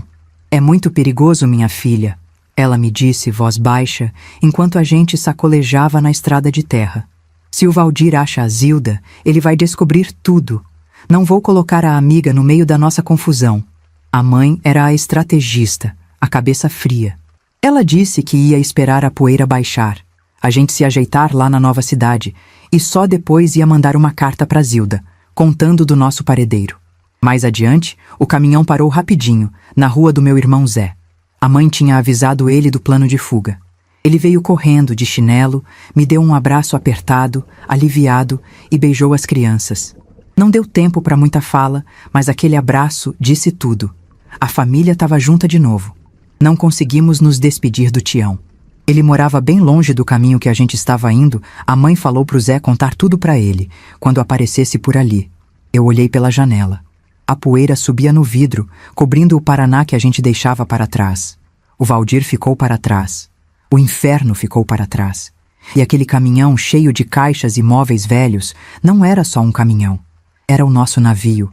É muito perigoso, minha filha, ela me disse, voz baixa, enquanto a gente sacolejava na estrada de terra. Se o Valdir acha a Zilda, ele vai descobrir tudo. Não vou colocar a amiga no meio da nossa confusão. A mãe era a estrategista, a cabeça fria. Ela disse que ia esperar a poeira baixar, a gente se ajeitar lá na nova cidade, e só depois ia mandar uma carta para Zilda, contando do nosso paredeiro. Mais adiante, o caminhão parou rapidinho, na rua do meu irmão Zé. A mãe tinha avisado ele do plano de fuga. Ele veio correndo de chinelo, me deu um abraço apertado, aliviado e beijou as crianças. Não deu tempo para muita fala, mas aquele abraço disse tudo. A família estava junta de novo. Não conseguimos nos despedir do Tião. Ele morava bem longe do caminho que a gente estava indo. A mãe falou pro Zé contar tudo para ele, quando aparecesse por ali. Eu olhei pela janela. A poeira subia no vidro, cobrindo o Paraná que a gente deixava para trás. O Valdir ficou para trás. O inferno ficou para trás. E aquele caminhão cheio de caixas e móveis velhos não era só um caminhão. Era o nosso navio.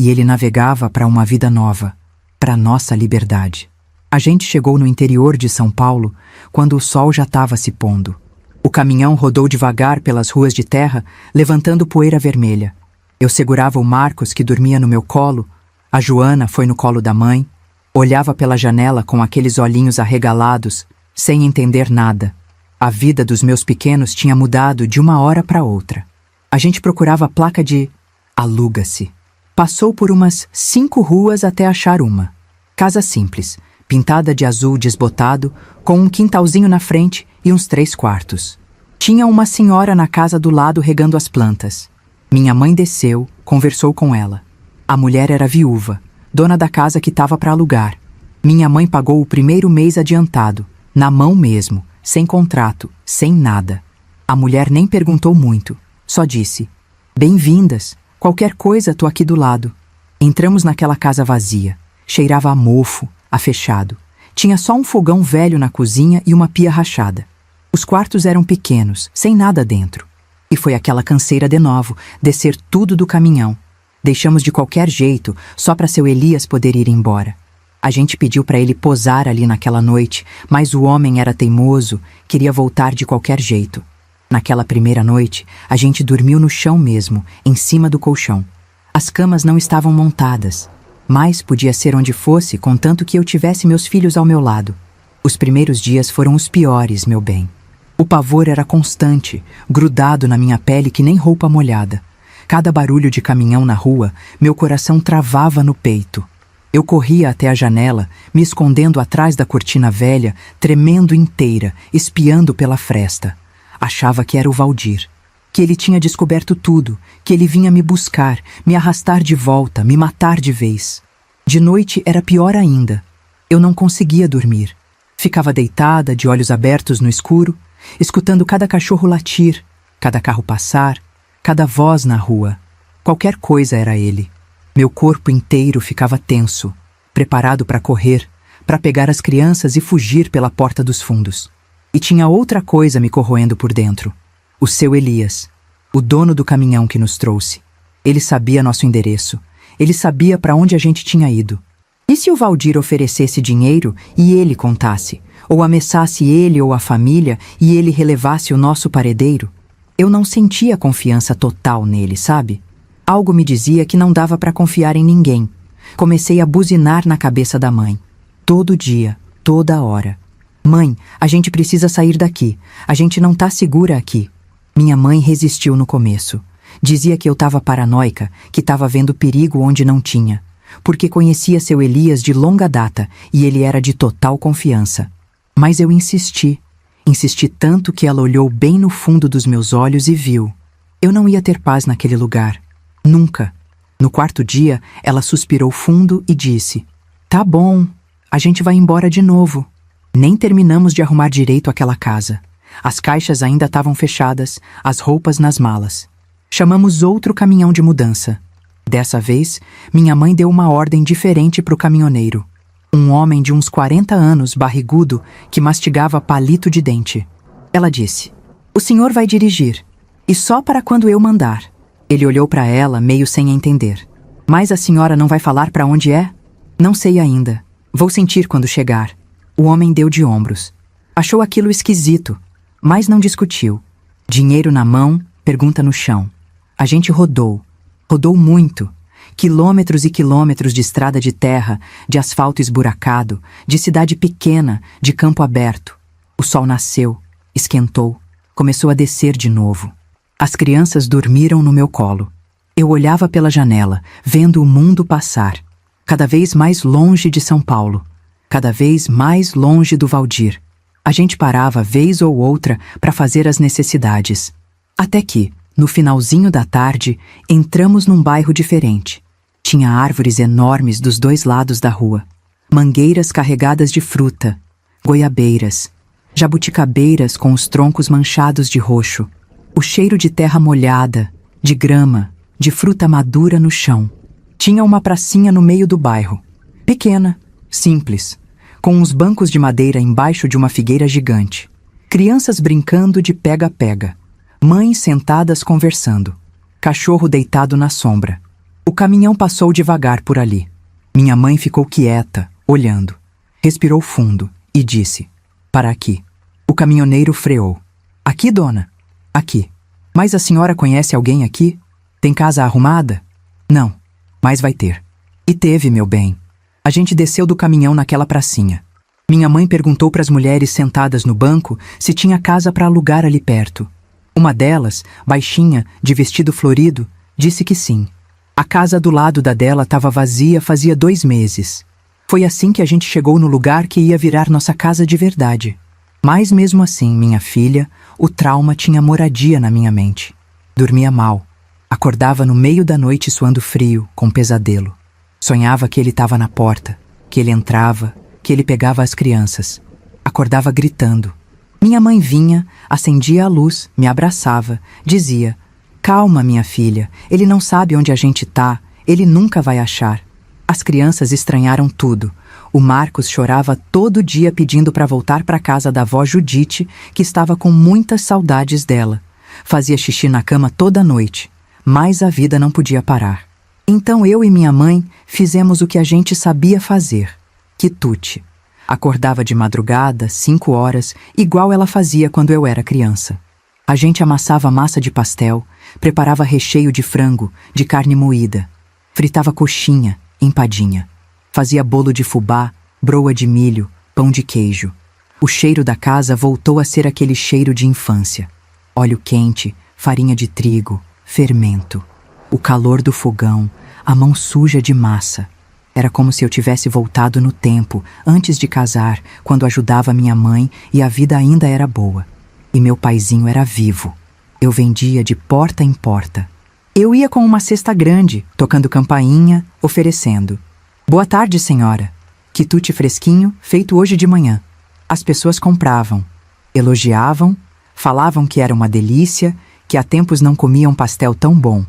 E ele navegava para uma vida nova, para nossa liberdade. A gente chegou no interior de São Paulo quando o sol já estava se pondo. O caminhão rodou devagar pelas ruas de terra, levantando poeira vermelha. Eu segurava o Marcos, que dormia no meu colo. A Joana foi no colo da mãe. Olhava pela janela com aqueles olhinhos arregalados, sem entender nada. A vida dos meus pequenos tinha mudado de uma hora para outra. A gente procurava a placa de aluga-se. Passou por umas 5 ruas até achar uma. Casa simples, pintada de azul desbotado, com um quintalzinho na frente e uns 3 quartos. Tinha uma senhora na casa do lado regando as plantas. Minha mãe desceu, conversou com ela. A mulher era viúva, dona da casa que estava para alugar. Minha mãe pagou o primeiro mês adiantado, na mão mesmo, sem contrato, sem nada. A mulher nem perguntou muito, só disse: "Bem-vindas, qualquer coisa tô aqui do lado." Entramos naquela casa vazia. Cheirava a mofo, a fechado. Tinha só um fogão velho na cozinha e uma pia rachada. Os quartos eram pequenos, sem nada dentro. E foi aquela canseira de novo, descer tudo do caminhão. Deixamos de qualquer jeito, só para seu Elias poder ir embora. A gente pediu para ele posar ali naquela noite, mas o homem era teimoso, queria voltar de qualquer jeito. Naquela primeira noite, a gente dormiu no chão mesmo, em cima do colchão. As camas não estavam montadas, mas podia ser onde fosse, contanto que eu tivesse meus filhos ao meu lado. Os primeiros dias foram os piores, meu bem. O pavor era constante, grudado na minha pele que nem roupa molhada. Cada barulho de caminhão na rua, meu coração travava no peito. Eu corria até a janela, me escondendo atrás da cortina velha, tremendo inteira, espiando pela fresta. Achava que era o Valdir, que ele tinha descoberto tudo, que ele vinha me buscar, me arrastar de volta, me matar de vez. De noite era pior ainda. Eu não conseguia dormir. Ficava deitada, de olhos abertos no escuro, escutando cada cachorro latir, cada carro passar, cada voz na rua. Qualquer coisa era ele. Meu corpo inteiro ficava tenso, preparado para correr, para pegar as crianças e fugir pela porta dos fundos. E tinha outra coisa me corroendo por dentro. O seu Elias, o dono do caminhão que nos trouxe. Ele sabia nosso endereço. Ele sabia para onde a gente tinha ido. E se o Valdir oferecesse dinheiro e ele contasse? Ou ameaçasse ele ou a família e ele relevasse o nosso paredeiro? Eu não sentia confiança total nele, sabe? Algo me dizia que não dava para confiar em ninguém. Comecei a buzinar na cabeça da mãe. Todo dia, toda hora. "Mãe, a gente precisa sair daqui. A gente não tá segura aqui." Minha mãe resistiu no começo. Dizia que eu estava paranoica, que estava vendo perigo onde não tinha. porque conhecia seu Elias de longa data e ele era de total confiança. Mas eu insisti tanto que ela olhou bem no fundo dos meus olhos e viu. Eu não ia ter paz naquele lugar. Nunca. No quarto dia, ela suspirou fundo e disse: "Tá bom, a gente vai embora de novo." Nem terminamos de arrumar direito aquela casa. As caixas ainda estavam fechadas, as roupas nas malas. Chamamos outro caminhão de mudança. Dessa vez, minha mãe deu uma ordem diferente para o caminhoneiro. Um homem de uns 40 anos, barrigudo, que mastigava palito de dente. Ela disse: "O senhor vai dirigir, e só para quando eu mandar." Ele olhou para ela, meio sem entender. "Mas a senhora não vai falar para onde é?" "Não sei ainda. Vou sentir quando chegar." O homem deu de ombros. Achou aquilo esquisito, mas não discutiu. Dinheiro na mão, pergunta no chão. A gente rodou muito. Quilômetros e quilômetros de estrada de terra, de asfalto esburacado, de cidade pequena, de campo aberto. O sol nasceu, esquentou, começou a descer de novo. As crianças dormiram no meu colo. Eu olhava pela janela, vendo o mundo passar, cada vez mais longe de São Paulo, cada vez mais longe do Valdir. A gente parava vez ou outra para fazer as necessidades. Até que, no finalzinho da tarde, entramos num bairro diferente. Tinha árvores enormes dos dois lados da rua, mangueiras carregadas de fruta, goiabeiras, jabuticabeiras com os troncos manchados de roxo, o cheiro de terra molhada, de grama, de fruta madura no chão. Tinha uma pracinha no meio do bairro, pequena, simples, com uns bancos de madeira embaixo de uma figueira gigante, crianças brincando de pega-pega, mães sentadas conversando, cachorro deitado na sombra. O caminhão passou devagar por ali. Minha mãe ficou quieta, olhando. Respirou fundo e disse: "Para aqui." O caminhoneiro freou. "Aqui, dona?" "Aqui." "Mas a senhora conhece alguém aqui? Tem casa arrumada?" "Não, mas vai ter." E teve, meu bem. A gente desceu do caminhão naquela pracinha. Minha mãe perguntou para as mulheres sentadas no banco se tinha casa para alugar ali perto. Uma delas, baixinha, de vestido florido, disse que sim. A casa do lado da dela estava vazia fazia 2 meses. Foi assim que a gente chegou no lugar que ia virar nossa casa de verdade. Mas mesmo assim, minha filha, o trauma tinha moradia na minha mente. Dormia mal. Acordava no meio da noite suando frio, com pesadelo. Sonhava que ele estava na porta, que ele entrava, que ele pegava as crianças. Acordava gritando. Minha mãe vinha, acendia a luz, me abraçava, dizia: "Calma, minha filha, ele não sabe onde a gente tá, ele nunca vai achar." As crianças estranharam tudo. O Marcos chorava todo dia pedindo para voltar para casa da avó Judite, que estava com muitas saudades dela. Fazia xixi na cama toda noite, mas a vida não podia parar. Então eu e minha mãe fizemos o que a gente sabia fazer: quitute. Acordava de madrugada, 5 horas, igual ela fazia quando eu era criança. A gente amassava massa de pastel, preparava recheio de frango, de carne moída, fritava coxinha, empadinha, fazia bolo de fubá, broa de milho, pão de queijo. O cheiro da casa voltou a ser aquele cheiro de infância. Óleo quente, farinha de trigo, fermento. O calor do fogão, a mão suja de massa. Era como se eu tivesse voltado no tempo, antes de casar, quando ajudava minha mãe e a vida ainda era boa. E meu paizinho era vivo. Eu vendia de porta em porta. Eu ia com uma cesta grande, tocando campainha, oferecendo: "Boa tarde, senhora. Quitute fresquinho, feito hoje de manhã." As pessoas compravam, elogiavam, falavam que era uma delícia, que há tempos não comiam pastel tão bom.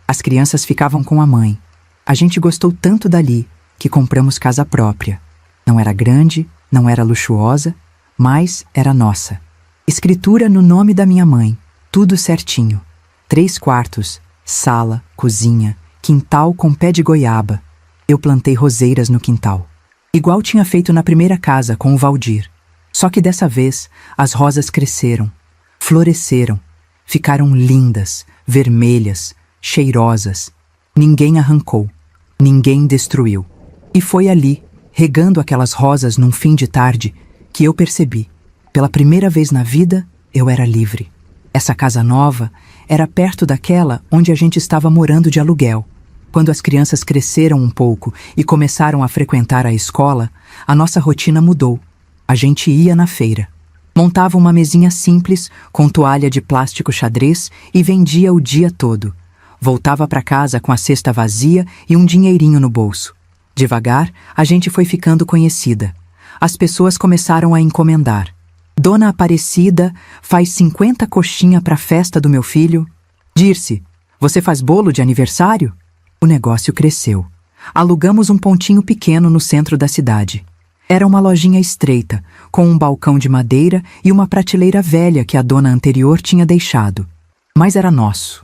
As crianças ficavam com a mãe. A gente gostou tanto dali que compramos casa própria. Não era grande, não era luxuosa, mas era nossa. Escritura no nome da minha mãe, tudo certinho. 3 quartos, sala, cozinha, quintal com pé de goiaba. Eu plantei roseiras no quintal, igual tinha feito na primeira casa com o Valdir. Só que dessa vez as rosas cresceram, floresceram, ficaram lindas, vermelhas, cheirosas. Ninguém arrancou, ninguém destruiu. E foi ali, regando aquelas rosas num fim de tarde, que eu percebi: pela primeira vez na vida, eu era livre. Essa casa nova era perto daquela onde a gente estava morando de aluguel. Quando as crianças cresceram um pouco e começaram a frequentar a escola, a nossa rotina mudou. A gente ia na feira. Montava uma mesinha simples, com toalha de plástico xadrez e vendia o dia todo. Voltava para casa com a cesta vazia e um dinheirinho no bolso. Devagar, a gente foi ficando conhecida. As pessoas começaram a encomendar. Dona Aparecida faz 50 coxinha para a festa do meu filho. Dirce, você faz bolo de aniversário? O negócio cresceu. Alugamos um pontinho pequeno no centro da cidade. Era uma lojinha estreita, com um balcão de madeira e uma prateleira velha que a dona anterior tinha deixado. Mas era nosso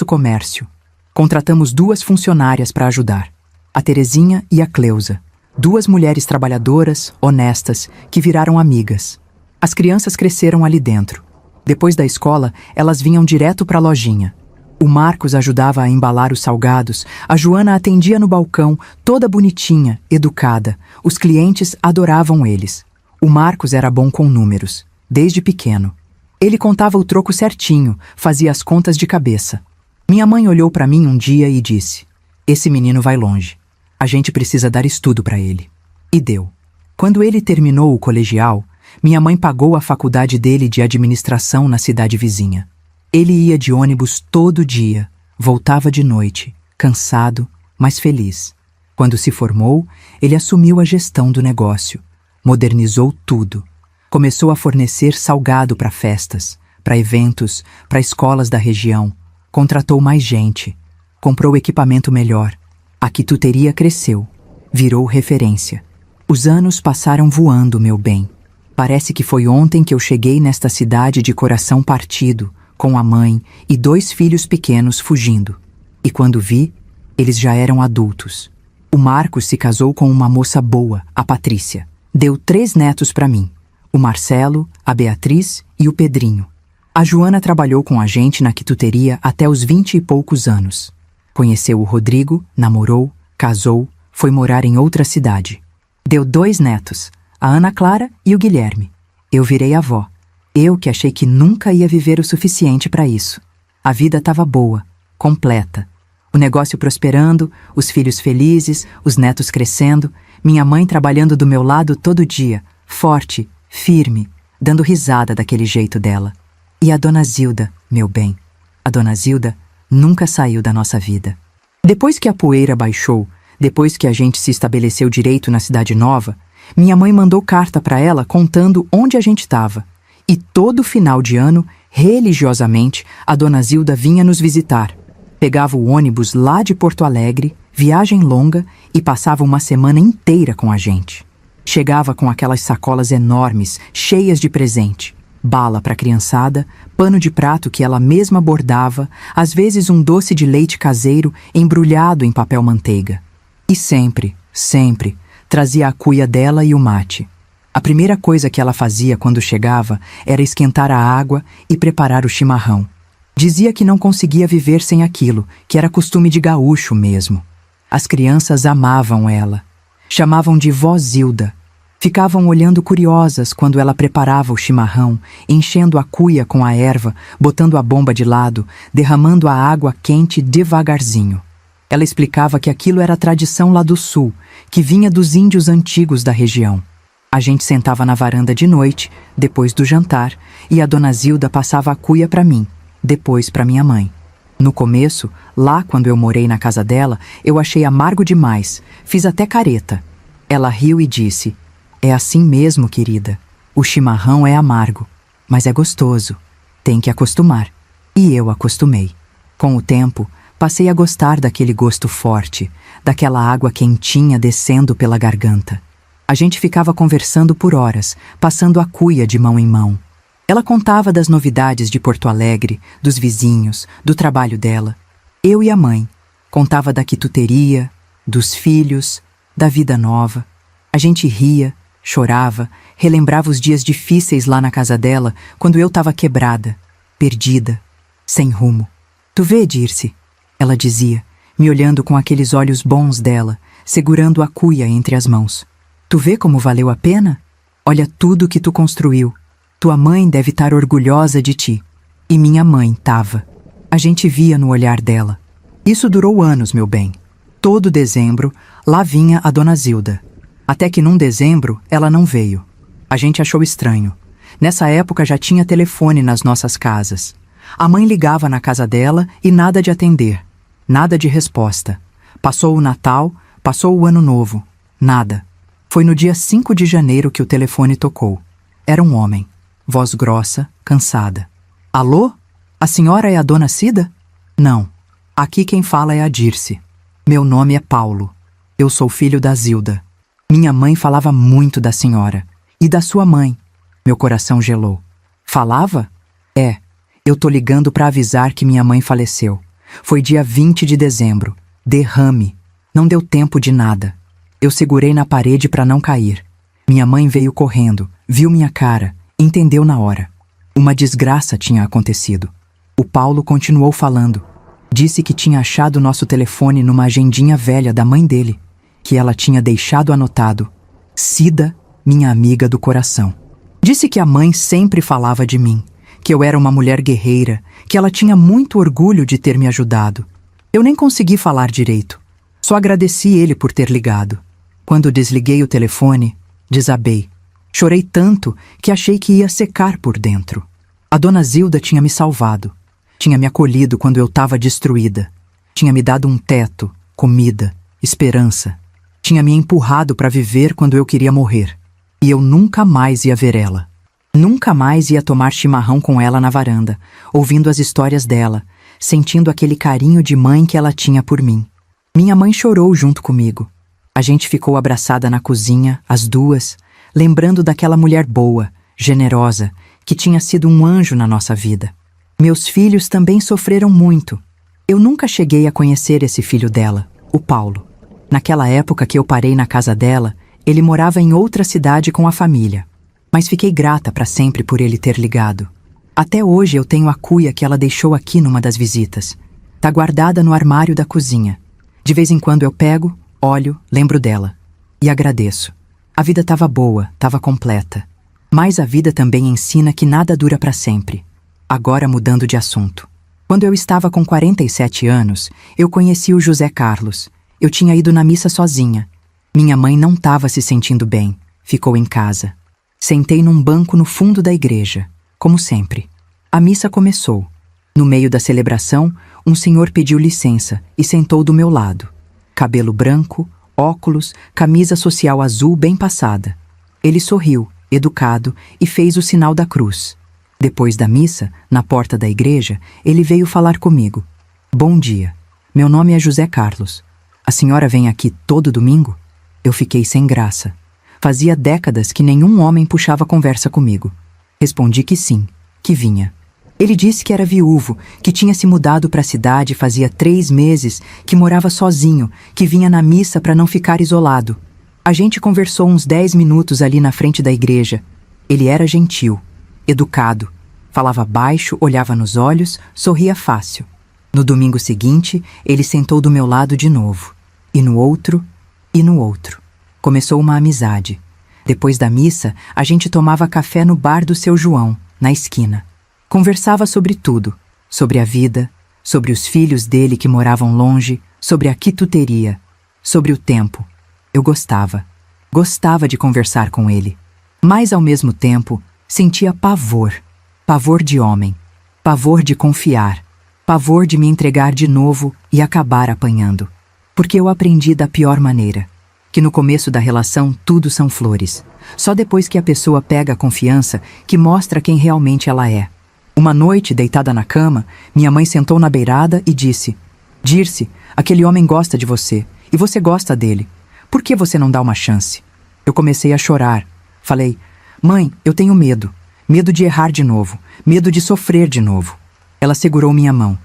comércio. Contratamos 2 funcionárias para ajudar, a Terezinha e a Cleusa, 2 mulheres trabalhadoras, honestas, que viraram amigas. As crianças cresceram ali dentro. Depois da escola, elas vinham direto para a lojinha. O Marcos ajudava a embalar os salgados, a Joana atendia no balcão, toda bonitinha, educada. Os clientes adoravam eles. O Marcos era bom com números, desde pequeno. Ele contava o troco certinho, fazia as contas de cabeça. Minha mãe olhou para mim um dia e disse: "Esse menino vai longe. A gente precisa dar estudo para ele." E deu. Quando ele terminou o colegial, minha mãe pagou a faculdade dele de administração na cidade vizinha. Ele ia de ônibus todo dia, voltava de noite, cansado, mas feliz. Quando se formou, ele assumiu a gestão do negócio, modernizou tudo. Começou a fornecer salgado para festas, para eventos, para escolas da região. Contratou mais gente, comprou equipamento melhor. A quituteria cresceu, virou referência. Os anos passaram voando, meu bem. Parece que foi ontem que eu cheguei nesta cidade de coração partido, com a mãe e 2 filhos pequenos fugindo. E quando vi, eles já eram adultos. O Marcos se casou com uma moça boa, a Patrícia. Deu 3 netos para mim, o Marcelo, a Beatriz e o Pedrinho. A Joana trabalhou com a gente na quituteria até os 20 e poucos anos. Conheceu o Rodrigo, namorou, casou, foi morar em outra cidade. Deu 2 netos, a Ana Clara e o Guilherme. Eu virei avó. Eu que achei que nunca ia viver o suficiente para isso. A vida estava boa, completa. O negócio prosperando, os filhos felizes, os netos crescendo, minha mãe trabalhando do meu lado todo dia, forte, firme, dando risada daquele jeito dela. E a dona Zilda, meu bem, a dona Zilda nunca saiu da nossa vida. Depois que a poeira baixou, depois que a gente se estabeleceu direito na cidade nova, minha mãe mandou carta para ela contando onde a gente estava. E todo final de ano, religiosamente, a dona Zilda vinha nos visitar. Pegava o ônibus lá de Porto Alegre, viagem longa, e passava uma semana inteira com a gente. Chegava com aquelas sacolas enormes, cheias de presente. Bala para a criançada, pano de prato que ela mesma bordava, às vezes um doce de leite caseiro embrulhado em papel manteiga. E sempre, sempre, trazia a cuia dela e o mate. A primeira coisa que ela fazia quando chegava era esquentar a água e preparar o chimarrão. Dizia que não conseguia viver sem aquilo, que era costume de gaúcho mesmo. As crianças amavam ela. Chamavam de vó Zilda. Ficavam olhando curiosas quando ela preparava o chimarrão, enchendo a cuia com a erva, botando a bomba de lado, derramando a água quente devagarzinho. Ela explicava que aquilo era tradição lá do sul, que vinha dos índios antigos da região. A gente sentava na varanda de noite, depois do jantar, e a dona Zilda passava a cuia para mim, depois para minha mãe. No começo, lá quando eu morei na casa dela, eu achei amargo demais, fiz até careta. Ela riu e disse: "É assim mesmo, querida. O chimarrão é amargo, mas é gostoso. Tem que acostumar." E eu acostumei. Com o tempo, passei a gostar daquele gosto forte, daquela água quentinha descendo pela garganta. A gente ficava conversando por horas, passando a cuia de mão em mão. Ela contava das novidades de Porto Alegre, dos vizinhos, do trabalho dela. Eu e a mãe. Contava da quituteria, dos filhos, da vida nova. A gente ria, chorava, relembrava os dias difíceis lá na casa dela, quando eu estava quebrada, perdida, sem rumo. "Tu vê, Dirce?" ela dizia, me olhando com aqueles olhos bons dela, segurando a cuia entre as mãos. "Tu vê como valeu a pena? Olha tudo que tu construiu. Tua mãe deve estar orgulhosa de ti." E minha mãe tava. A gente via no olhar dela. Isso durou anos, meu bem. Todo dezembro, lá vinha a dona Zilda. Até que num dezembro, ela não veio. A gente achou estranho. Nessa época já tinha telefone nas nossas casas. A mãe ligava na casa dela e nada de atender. Nada de resposta. Passou o Natal, passou o Ano Novo. Nada. Foi no dia 5 de janeiro que o telefone tocou. Era um homem. Voz grossa, cansada. Alô? A senhora é a dona Cida? Não. Aqui quem fala é a Dirce. Meu nome é Paulo. Eu sou filho da Zilda. Minha mãe falava muito da senhora. E da sua mãe. Meu coração gelou. Falava? É. Eu tô ligando pra avisar que minha mãe faleceu. Foi dia 20 de dezembro. Derrame. Não deu tempo de nada. Eu segurei na parede pra não cair. Minha mãe veio correndo, viu minha cara, entendeu na hora. Uma desgraça tinha acontecido. O Paulo continuou falando. Disse que tinha achado nosso telefone numa agendinha velha da mãe dele, que ela tinha deixado anotado: Cida, minha amiga do coração. Disse que a mãe sempre falava de mim, que eu era uma mulher guerreira, que ela tinha muito orgulho de ter me ajudado. Eu nem consegui falar direito. Só agradeci ele por ter ligado. Quando desliguei o telefone, desabei. Chorei tanto que achei que ia secar por dentro. A dona Zilda tinha me salvado. Tinha me acolhido quando eu estava destruída. Tinha me dado um teto, comida, esperança. Tinha me empurrado para viver quando eu queria morrer. E eu nunca mais ia ver ela. Nunca mais ia tomar chimarrão com ela na varanda, ouvindo as histórias dela, sentindo aquele carinho de mãe que ela tinha por mim. Minha mãe chorou junto comigo. A gente ficou abraçada na cozinha, as duas, lembrando daquela mulher boa, generosa, que tinha sido um anjo na nossa vida. Meus filhos também sofreram muito. Eu nunca cheguei a conhecer esse filho dela, o Paulo. Naquela época que eu parei na casa dela, ele morava em outra cidade com a família. Mas fiquei grata para sempre por ele ter ligado. Até hoje eu tenho a cuia que ela deixou aqui numa das visitas. Tá guardada no armário da cozinha. De vez em quando eu pego, olho, lembro dela. E agradeço. A vida estava boa, estava completa. Mas a vida também ensina que nada dura para sempre. Agora mudando de assunto. Quando eu estava com 47 anos, eu conheci o José Carlos. Eu tinha ido na missa sozinha. Minha mãe não estava se sentindo bem. Ficou em casa. Sentei num banco no fundo da igreja, como sempre. A missa começou. No meio da celebração, um senhor pediu licença e sentou do meu lado. Cabelo branco, óculos, camisa social azul bem passada. Ele sorriu, educado, e fez o sinal da cruz. Depois da missa, na porta da igreja, ele veio falar comigo. Bom dia. Meu nome é José Carlos. A senhora vem aqui todo domingo? Eu fiquei sem graça. Fazia décadas que nenhum homem puxava conversa comigo. Respondi que sim, que vinha. Ele disse que era viúvo, que tinha se mudado para a cidade fazia 3 meses, que morava sozinho, que vinha na missa para não ficar isolado. A gente conversou uns 10 minutos ali na frente da igreja. Ele era gentil, educado, falava baixo, olhava nos olhos, sorria fácil. No domingo seguinte, ele sentou do meu lado de novo. E no outro, e no outro. Começou uma amizade. Depois da missa, a gente tomava café no bar do seu João, na esquina. Conversava sobre tudo, sobre a vida, sobre os filhos dele que moravam longe, sobre a quituteria, sobre o tempo. Eu gostava. Gostava de conversar com ele. Mas, ao mesmo tempo, sentia pavor. Pavor de homem. Pavor de confiar. Pavor de me entregar de novo e acabar apanhando. Porque eu aprendi da pior maneira. Que no começo da relação tudo são flores. Só depois que a pessoa pega a confiança que mostra quem realmente ela é. Uma noite, deitada na cama, minha mãe sentou na beirada e disse: Dirce, aquele homem gosta de você, e você gosta dele. Por que você não dá uma chance? Eu comecei a chorar. Falei: Mãe, eu tenho medo. Medo de errar de novo. Medo de sofrer de novo. Ela segurou minha mão.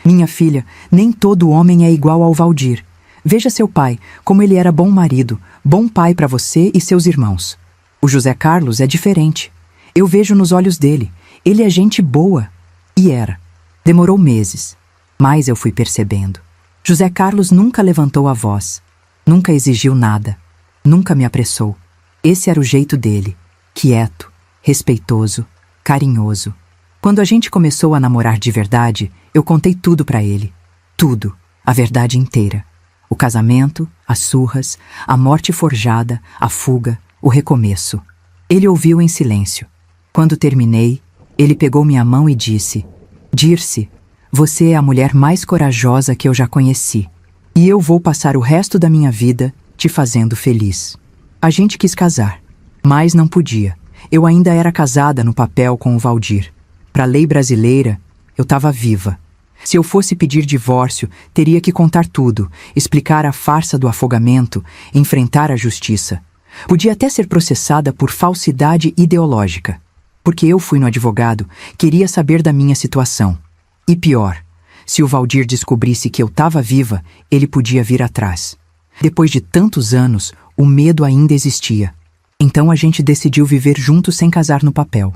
Minha filha, nem todo homem é igual ao Valdir. Veja seu pai, como ele era bom marido, bom pai para você e seus irmãos. O José Carlos é diferente. Eu vejo nos olhos dele. Ele é gente boa. E era. Demorou meses. Mas eu fui percebendo. José Carlos nunca levantou a voz. Nunca exigiu nada. Nunca me apressou. Esse era o jeito dele. Quieto, respeitoso, carinhoso. Quando a gente começou a namorar de verdade, eu contei tudo para ele. Tudo. a verdade inteira. O casamento, as surras, a morte forjada, a fuga, o recomeço. Ele ouviu em silêncio. Quando terminei, ele pegou minha mão e disse: Dirce, você é a mulher mais corajosa que eu já conheci. E eu vou passar o resto da minha vida te fazendo feliz. A gente quis casar, mas não podia. Eu ainda era casada no papel com o Valdir. Para a lei brasileira, eu estava viva. Se eu fosse pedir divórcio, teria que contar tudo, explicar a farsa do afogamento, enfrentar a justiça. Podia até ser processada por falsidade ideológica. Porque eu fui no advogado, queria saber da minha situação. E pior, se o Valdir descobrisse que eu estava viva, ele podia vir atrás. Depois de tantos anos, o medo ainda existia. Então a gente decidiu viver juntos sem casar no papel.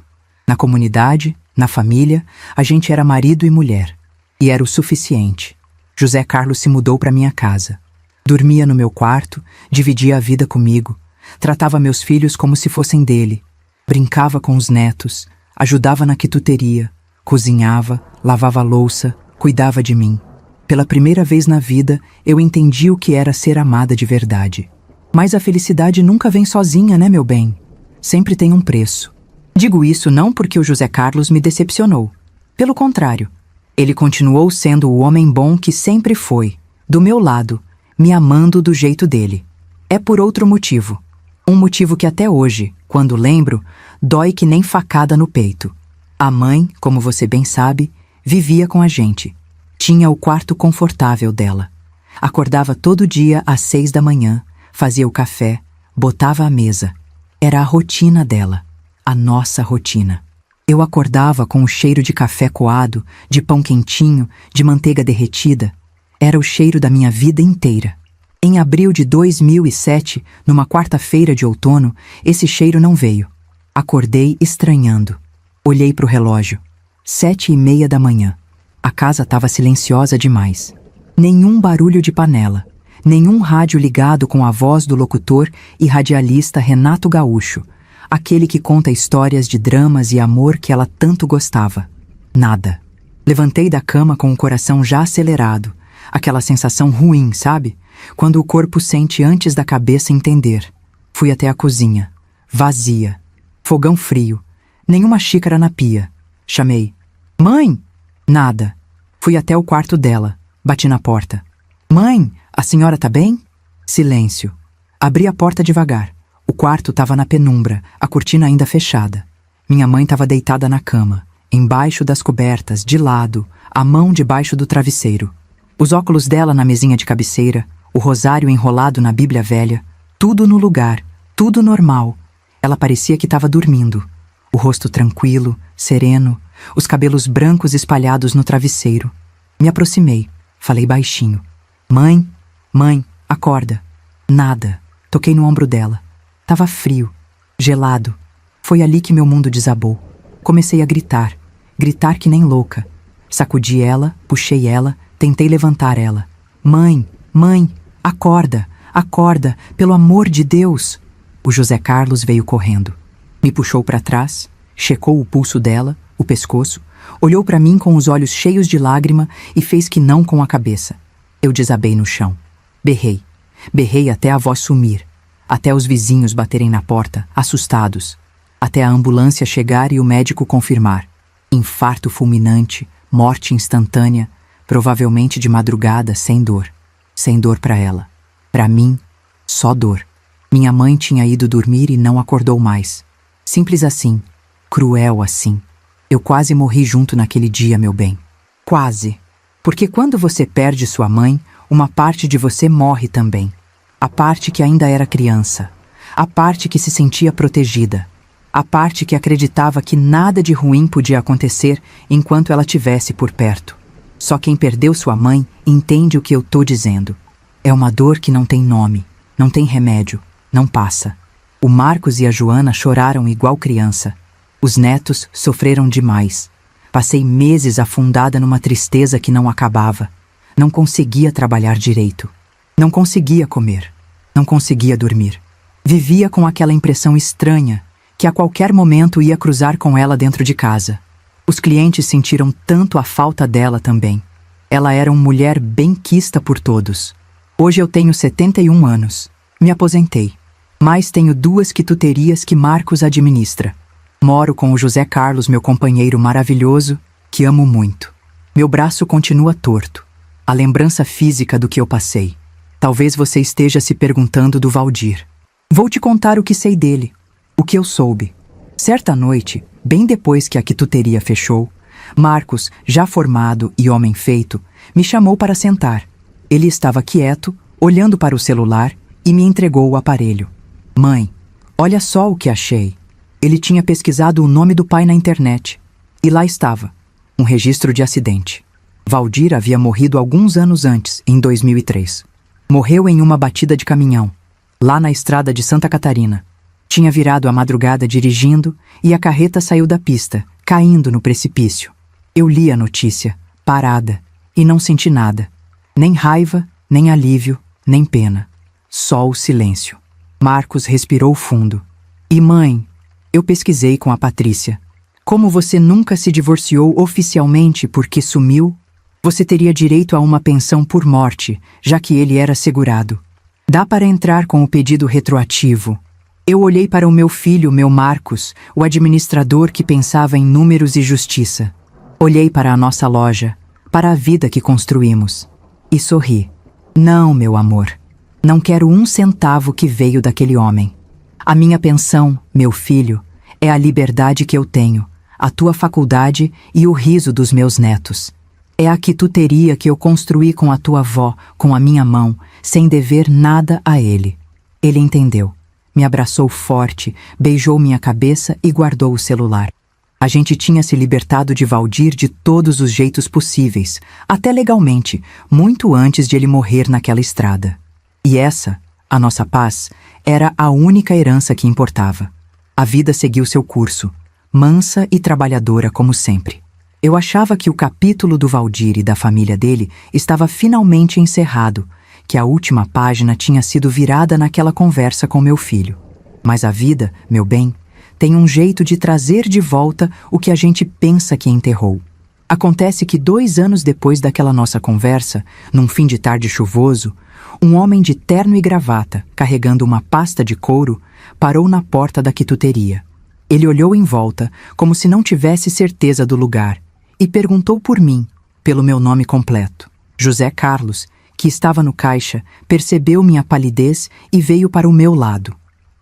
Na comunidade, na família, a gente era marido e mulher. E era o suficiente. José Carlos se mudou para minha casa. Dormia no meu quarto, dividia a vida comigo, tratava meus filhos como se fossem dele, brincava com os netos, ajudava na quituteria, cozinhava, lavava louça, cuidava de mim. Pela primeira vez na vida, eu entendi o que era ser amada de verdade. Mas a felicidade nunca vem sozinha, né, meu bem? Sempre tem um preço. Digo isso não porque o José Carlos me decepcionou. Pelo contrário, ele continuou sendo o homem bom que sempre foi, do meu lado, me amando do jeito dele. É por outro motivo. Um motivo que até hoje, quando lembro, dói que nem facada no peito. A mãe, como você bem sabe, vivia com a gente. Tinha o quarto confortável dela. Acordava todo dia às 6 da manhã, fazia o café, botava a mesa. Era a rotina dela, a nossa rotina. Eu acordava com o cheiro de café coado, de pão quentinho, de manteiga derretida. Era o cheiro da minha vida inteira. Em abril de 2007, numa quarta-feira de outono, esse cheiro não veio. Acordei estranhando. Olhei para o relógio. 7:30 da manhã. A casa estava silenciosa demais. Nenhum barulho de panela. Nenhum rádio ligado com a voz do locutor e radialista Renato Gaúcho, aquele que conta histórias de dramas e amor que ela tanto gostava. Nada. Levantei da cama com o coração já acelerado. Aquela sensação ruim, sabe? Quando o corpo sente antes da cabeça entender. Fui até a cozinha. Vazia. Fogão frio. Nenhuma xícara na pia. Chamei. Mãe! Nada. Fui até o quarto dela. Bati na porta. Mãe, a senhora tá bem? Silêncio. Abri a porta devagar. O quarto estava na penumbra, a cortina ainda fechada. Minha mãe estava deitada na cama, embaixo das cobertas, de lado, a mão debaixo do travesseiro. Os óculos dela na mesinha de cabeceira, o rosário enrolado na Bíblia velha, tudo no lugar, tudo normal. Ela parecia que estava dormindo. O rosto tranquilo, sereno, os cabelos brancos espalhados no travesseiro. Me aproximei, falei baixinho. Mãe, mãe, acorda. Nada. Toquei no ombro dela. Tava frio, gelado. Foi ali que meu mundo desabou. Comecei a gritar que nem louca. Sacudi ela, puxei ela, tentei levantar ela. Mãe, mãe, acorda, acorda, pelo amor de Deus. O José Carlos veio correndo. Me puxou para trás, checou o pulso dela, o pescoço, olhou para mim com os olhos cheios de lágrima e fez que não com a cabeça. Eu desabei no chão. Berrei. Berrei até a voz sumir. Até os vizinhos baterem na porta, assustados. Até a ambulância chegar e o médico confirmar. Infarto fulminante, morte instantânea, provavelmente de madrugada, sem dor. Sem dor para ela. Para mim, só dor. Minha mãe tinha ido dormir e não acordou mais. Simples assim. Cruel assim. Eu quase morri junto naquele dia, meu bem. Quase. Porque quando você perde sua mãe, uma parte de você morre também. A parte que ainda era criança. A parte que se sentia protegida. A parte que acreditava que nada de ruim podia acontecer enquanto ela tivesse por perto. Só quem perdeu sua mãe entende o que eu tô dizendo. É uma dor que não tem nome, não tem remédio, não passa. O Marcos e a Joana choraram igual criança. Os netos sofreram demais. Passei meses afundada numa tristeza que não acabava. Não conseguia trabalhar direito. Não conseguia comer. Não conseguia dormir. Vivia com aquela impressão estranha que a qualquer momento ia cruzar com ela dentro de casa. Os clientes sentiram tanto a falta dela também. Ela era uma mulher bem-quista por todos. Hoje eu tenho 71 anos. Me aposentei. Mas tenho 2 quituterias que Marcos administra. Moro com o José Carlos, meu companheiro maravilhoso, que amo muito. Meu braço continua torto. A lembrança física do que eu passei. Talvez você esteja se perguntando do Valdir. Vou te contar o que sei dele, o que eu soube. Certa noite, bem depois que a quituteria fechou, Marcos, já formado e homem feito, me chamou para sentar. Ele estava quieto, olhando para o celular e me entregou o aparelho. Mãe, olha só o que achei. Ele tinha pesquisado o nome do pai na internet. E lá estava, um registro de acidente. Valdir havia morrido alguns anos antes, em 2003. Morreu em uma batida de caminhão, lá na estrada de Santa Catarina. Tinha virado a madrugada dirigindo e a carreta saiu da pista, caindo no precipício. Eu li a notícia, parada, e não senti nada. Nem raiva, nem alívio, nem pena. Só o silêncio. Marcos respirou fundo. E mãe, eu pesquisei com a Patrícia. Como você nunca se divorciou oficialmente porque sumiu, você teria direito a uma pensão por morte, já que ele era segurado. Dá para entrar com o pedido retroativo. Eu olhei para o meu filho, meu Marcos, o administrador que pensava em números e justiça. Olhei para a nossa loja, para a vida que construímos. E sorri. Não, meu amor. Não quero 1 centavo que veio daquele homem. A minha pensão, meu filho, é a liberdade que eu tenho, a tua faculdade e o riso dos meus netos. É a quituteria que eu construí com a tua avó, com a minha mão, sem dever nada a ele. Ele entendeu. Me abraçou forte, beijou minha cabeça e guardou o celular. A gente tinha se libertado de Valdir de todos os jeitos possíveis, até legalmente, muito antes de ele morrer naquela estrada. E essa, a nossa paz, era a única herança que importava. A vida seguiu seu curso, mansa e trabalhadora como sempre. Eu achava que o capítulo do Valdir e da família dele estava finalmente encerrado, que a última página tinha sido virada naquela conversa com meu filho. Mas a vida, meu bem, tem um jeito de trazer de volta o que a gente pensa que enterrou. Acontece que 2 anos depois daquela nossa conversa, num fim de tarde chuvoso, um homem de terno e gravata, carregando uma pasta de couro, parou na porta da quituteria. Ele olhou em volta, como se não tivesse certeza do lugar, e perguntou por mim, pelo meu nome completo. José Carlos, que estava no caixa, percebeu minha palidez e veio para o meu lado.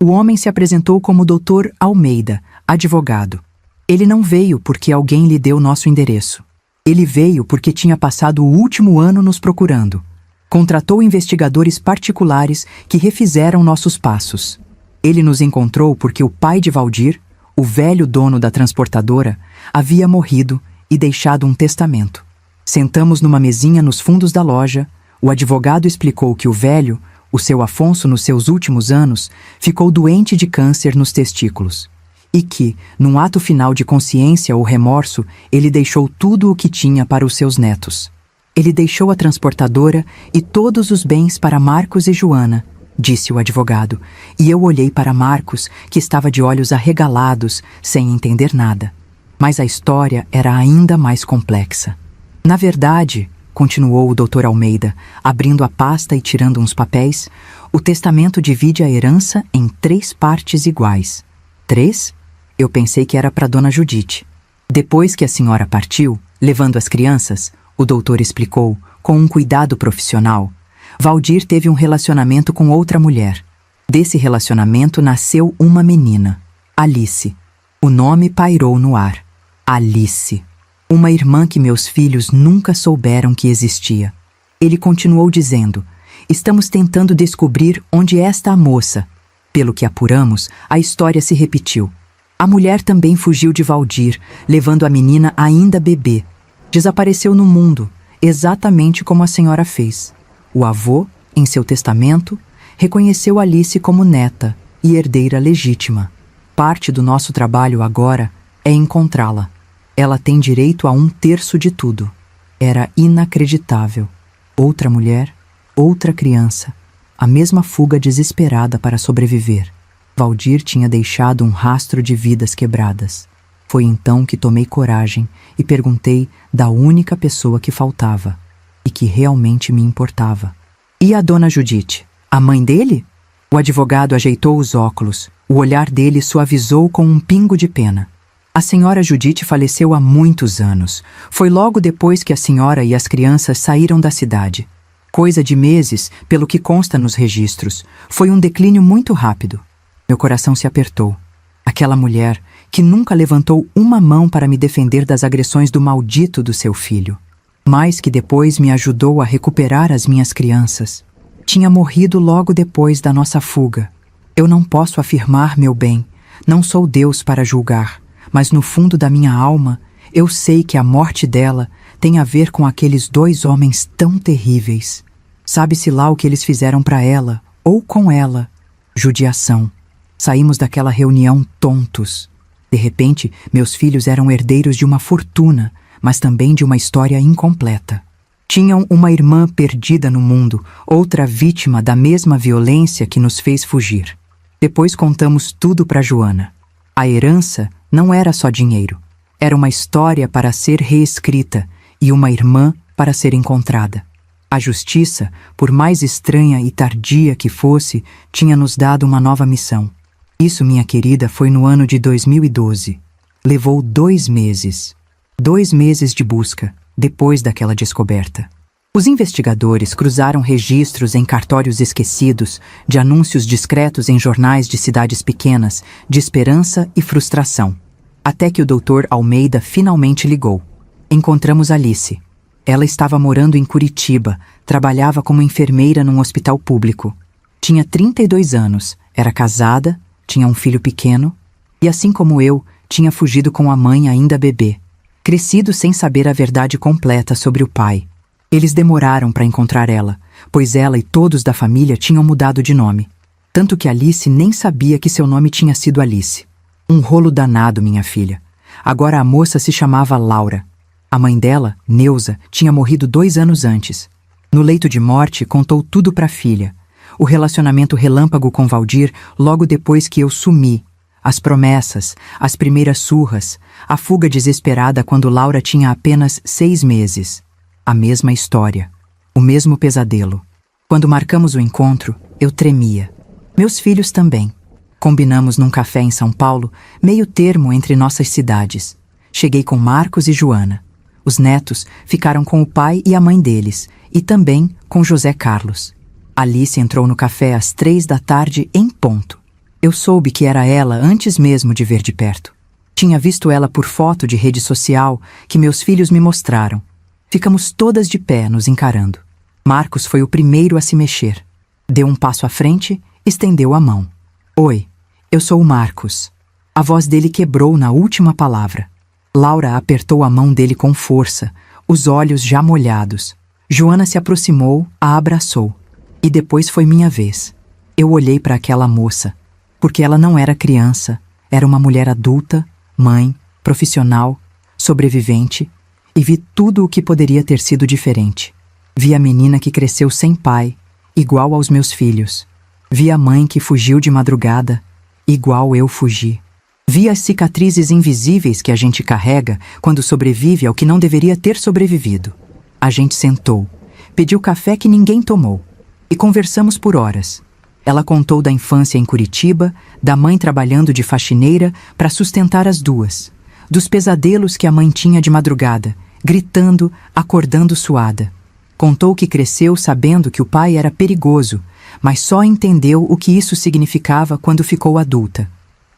O homem se apresentou como Dr. Almeida, advogado. Ele não veio porque alguém lhe deu nosso endereço. Ele veio porque tinha passado o último ano nos procurando. Contratou investigadores particulares que refizeram nossos passos. Ele nos encontrou porque o pai de Valdir, o velho dono da transportadora, havia morrido e deixado um testamento. Sentamos numa mesinha nos fundos da loja. O advogado explicou que o velho, o seu Afonso, nos seus últimos anos, ficou doente de câncer nos testículos. E que, num ato final de consciência ou remorso, ele deixou tudo o que tinha para os seus netos. Ele deixou a transportadora e todos os bens para Marcos e Joana, disse o advogado, e eu olhei para Marcos, que estava de olhos arregalados, sem entender nada. Mas a história era ainda mais complexa. Na verdade, continuou o Dr. Almeida, abrindo a pasta e tirando uns papéis, o testamento divide a herança em 3 partes iguais. 3? Eu pensei que era para Dona Judite. Depois que a senhora partiu, levando as crianças, o doutor explicou, com um cuidado profissional, Valdir teve um relacionamento com outra mulher. Desse relacionamento nasceu uma menina, Alice. O nome pairou no ar. Alice. Uma irmã que meus filhos nunca souberam que existia. Ele continuou dizendo, estamos tentando descobrir onde está a moça. Pelo que apuramos, a história se repetiu. A mulher também fugiu de Valdir, levando a menina ainda bebê. Desapareceu no mundo, exatamente como a senhora fez. O avô, em seu testamento, reconheceu Alice como neta e herdeira legítima. Parte do nosso trabalho agora é encontrá-la. Ela tem direito a 1/3 de tudo. Era inacreditável. Outra mulher, outra criança, a mesma fuga desesperada para sobreviver. Valdir tinha deixado um rastro de vidas quebradas. Foi então que tomei coragem e perguntei da única pessoa que faltava. que realmente me importava. E a dona Judite, a mãe dele? O advogado ajeitou os óculos. O olhar dele suavizou com um pingo de pena. A senhora Judite faleceu há muitos anos. Foi logo depois que a senhora e as crianças saíram da cidade. Coisa de meses, pelo que consta nos registros. Foi um declínio muito rápido. Meu coração se apertou. Aquela mulher que nunca levantou uma mão para me defender das agressões do maldito do seu filho, mas que depois me ajudou a recuperar as minhas crianças, tinha morrido logo depois da nossa fuga. Eu não posso afirmar, meu bem, não sou Deus para julgar, mas no fundo da minha alma, eu sei que a morte dela tem a ver com aqueles dois homens tão terríveis. Sabe-se lá o que eles fizeram para ela, ou com ela. Judiação. Saímos daquela reunião tontos. De repente, meus filhos eram herdeiros de uma fortuna, mas também de uma história incompleta. Tinham uma irmã perdida no mundo, outra vítima da mesma violência que nos fez fugir. Depois contamos tudo para Joana. A herança não era só dinheiro. Era uma história para ser reescrita e uma irmã para ser encontrada. A justiça, por mais estranha e tardia que fosse, tinha nos dado uma nova missão. Isso, minha querida, foi no ano de 2012. Levou 2 meses. 2 meses de busca, depois daquela descoberta. Os investigadores cruzaram registros em cartórios esquecidos, de anúncios discretos em jornais de cidades pequenas, de esperança e frustração. Até que o Dr. Almeida finalmente ligou. Encontramos Alice. Ela estava morando em Curitiba, trabalhava como enfermeira num hospital público. Tinha 32 anos, era casada, tinha um filho pequeno e, assim como eu, tinha fugido com a mãe ainda bebê, crescido sem saber a verdade completa sobre o pai. Eles demoraram para encontrar ela, pois ela e todos da família tinham mudado de nome. Tanto que Alice nem sabia que seu nome tinha sido Alice. Um rolo danado, minha filha. Agora a moça se chamava Laura. A mãe dela, Neuza, tinha morrido 2 anos antes. No leito de morte, contou tudo para a filha. O relacionamento relâmpago com Valdir logo depois que eu sumi. As promessas, as primeiras surras, a fuga desesperada quando Laura tinha apenas 6 meses. A mesma história, o mesmo pesadelo. Quando marcamos o encontro, eu tremia. Meus filhos também. Combinamos num café em São Paulo, meio termo entre nossas cidades. Cheguei com Marcos e Joana. Os netos ficaram com o pai e a mãe deles, e também com José Carlos. Alice entrou no café às 3 da tarde em ponto. Eu soube que era ela antes mesmo de ver de perto. Tinha visto ela por foto de rede social que meus filhos me mostraram. Ficamos todas de pé nos encarando. Marcos foi o primeiro a se mexer. Deu um passo à frente, estendeu a mão. Oi, eu sou o Marcos. A voz dele quebrou na última palavra. Laura apertou a mão dele com força, os olhos já molhados. Joana se aproximou, a abraçou. E depois foi minha vez. Eu olhei para aquela moça, porque ela não era criança, era uma mulher adulta, mãe, profissional, sobrevivente, e vi tudo o que poderia ter sido diferente. Vi a menina que cresceu sem pai, igual aos meus filhos. Vi a mãe que fugiu de madrugada, igual eu fugi. Vi as cicatrizes invisíveis que a gente carrega quando sobrevive ao que não deveria ter sobrevivido. A gente sentou, pediu café que ninguém tomou. E conversamos por horas. Ela contou da infância em Curitiba, da mãe trabalhando de faxineira para sustentar as duas, dos pesadelos que a mãe tinha de madrugada, gritando, acordando suada. Contou que cresceu sabendo que o pai era perigoso, mas só entendeu o que isso significava quando ficou adulta.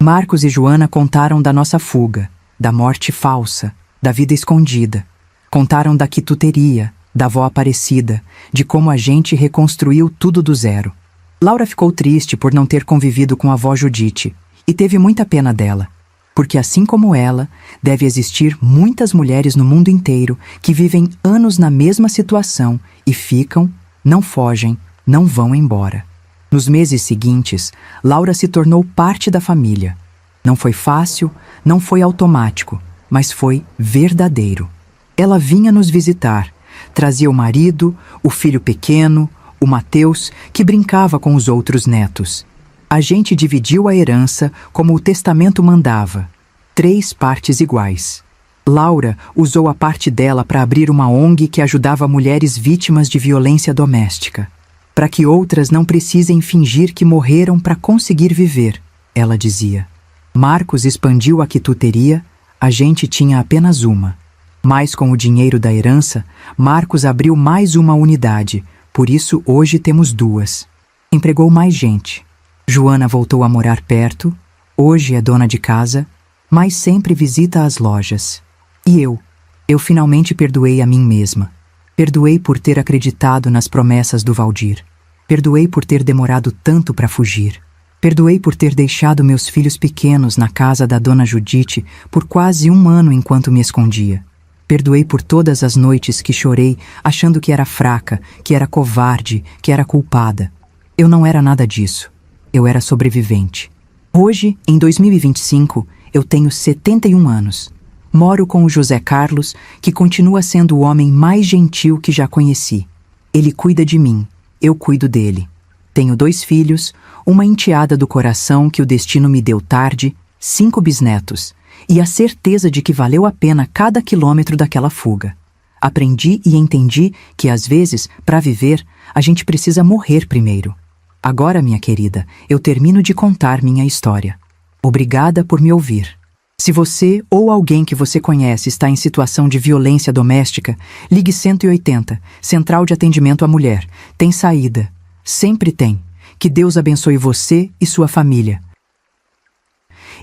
Marcos e Joana contaram da nossa fuga, da morte falsa, da vida escondida. Contaram da quituteria, da avó Aparecida, de como a gente reconstruiu tudo do zero. Laura ficou triste por não ter convivido com a avó Judite e teve muita pena dela, porque assim como ela, deve existir muitas mulheres no mundo inteiro que vivem anos na mesma situação e ficam, não fogem, não vão embora. Nos meses seguintes, Laura se tornou parte da família. Não foi fácil, não foi automático, mas foi verdadeiro. Ela vinha nos visitar, trazia o marido, o filho pequeno, o Mateus, que brincava com os outros netos. A gente dividiu a herança como o testamento mandava, 3 partes iguais. Laura usou a parte dela para abrir uma ONG que ajudava mulheres vítimas de violência doméstica, para que outras não precisem fingir que morreram para conseguir viver, ela dizia. Marcos expandiu a quituteria, a gente tinha apenas uma. Mas com o dinheiro da herança, Marcos abriu mais uma unidade, por isso hoje temos duas. Empregou mais gente. Joana voltou a morar perto, hoje é dona de casa, mas sempre visita as lojas. E eu finalmente perdoei a mim mesma. Perdoei por ter acreditado nas promessas do Valdir. Perdoei por ter demorado tanto para fugir. Perdoei por ter deixado meus filhos pequenos na casa da dona Judite por quase 1 ano enquanto me escondia. Perdoei por todas as noites que chorei achando que era fraca, que era covarde, que era culpada. Eu não era nada disso. Eu era sobrevivente. Hoje, em 2025, eu tenho 71 anos. Moro com o José Carlos, que continua sendo o homem mais gentil que já conheci. Ele cuida de mim, eu cuido dele. Tenho 2 filhos, uma enteada do coração que o destino me deu tarde, 5 bisnetos, e a certeza de que valeu a pena cada quilômetro daquela fuga. Aprendi e entendi que, às vezes, para viver, a gente precisa morrer primeiro. Agora, minha querida, eu termino de contar minha história. Obrigada por me ouvir. Se você ou alguém que você conhece está em situação de violência doméstica, ligue 180, Central de Atendimento à Mulher. Tem saída. Sempre tem. Que Deus abençoe você e sua família.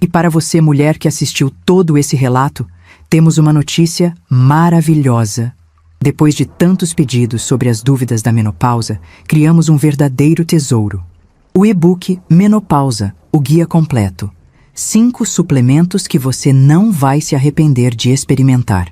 E para você, mulher que assistiu todo esse relato, temos uma notícia maravilhosa. Depois de tantos pedidos sobre as dúvidas da menopausa, criamos um verdadeiro tesouro. O e-book Menopausa, o guia completo. 5 suplementos que você não vai se arrepender de experimentar.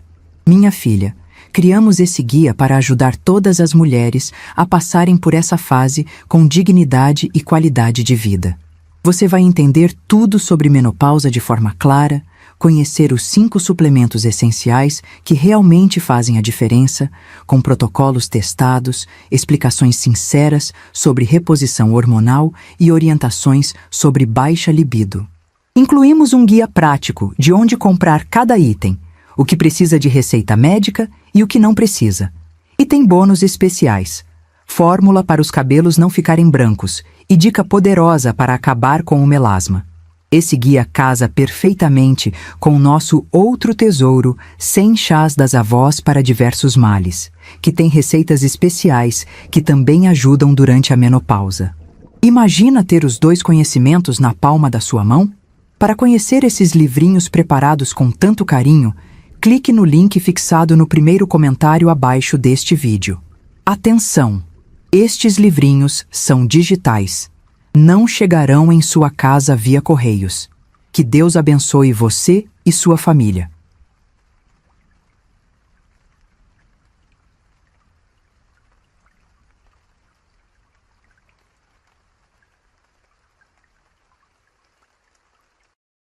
Minha filha, criamos esse guia para ajudar todas as mulheres a passarem por essa fase com dignidade e qualidade de vida. Você vai entender tudo sobre menopausa de forma clara, conhecer os 5 suplementos essenciais que realmente fazem a diferença, com protocolos testados, explicações sinceras sobre reposição hormonal e orientações sobre baixa libido. Incluímos um guia prático de onde comprar cada item, o que precisa de receita médica e o que não precisa. E tem bônus especiais, fórmula para os cabelos não ficarem brancos e dica poderosa para acabar com o melasma. Esse guia casa perfeitamente com o nosso outro tesouro, 100 chás das avós para diversos males, que tem receitas especiais que também ajudam durante a menopausa. Imagina ter os 2 conhecimentos na palma da sua mão? Para conhecer esses livrinhos preparados com tanto carinho, clique no link fixado no primeiro comentário abaixo deste vídeo. Atenção! Estes livrinhos são digitais. Não chegarão em sua casa via correios. Que Deus abençoe você e sua família.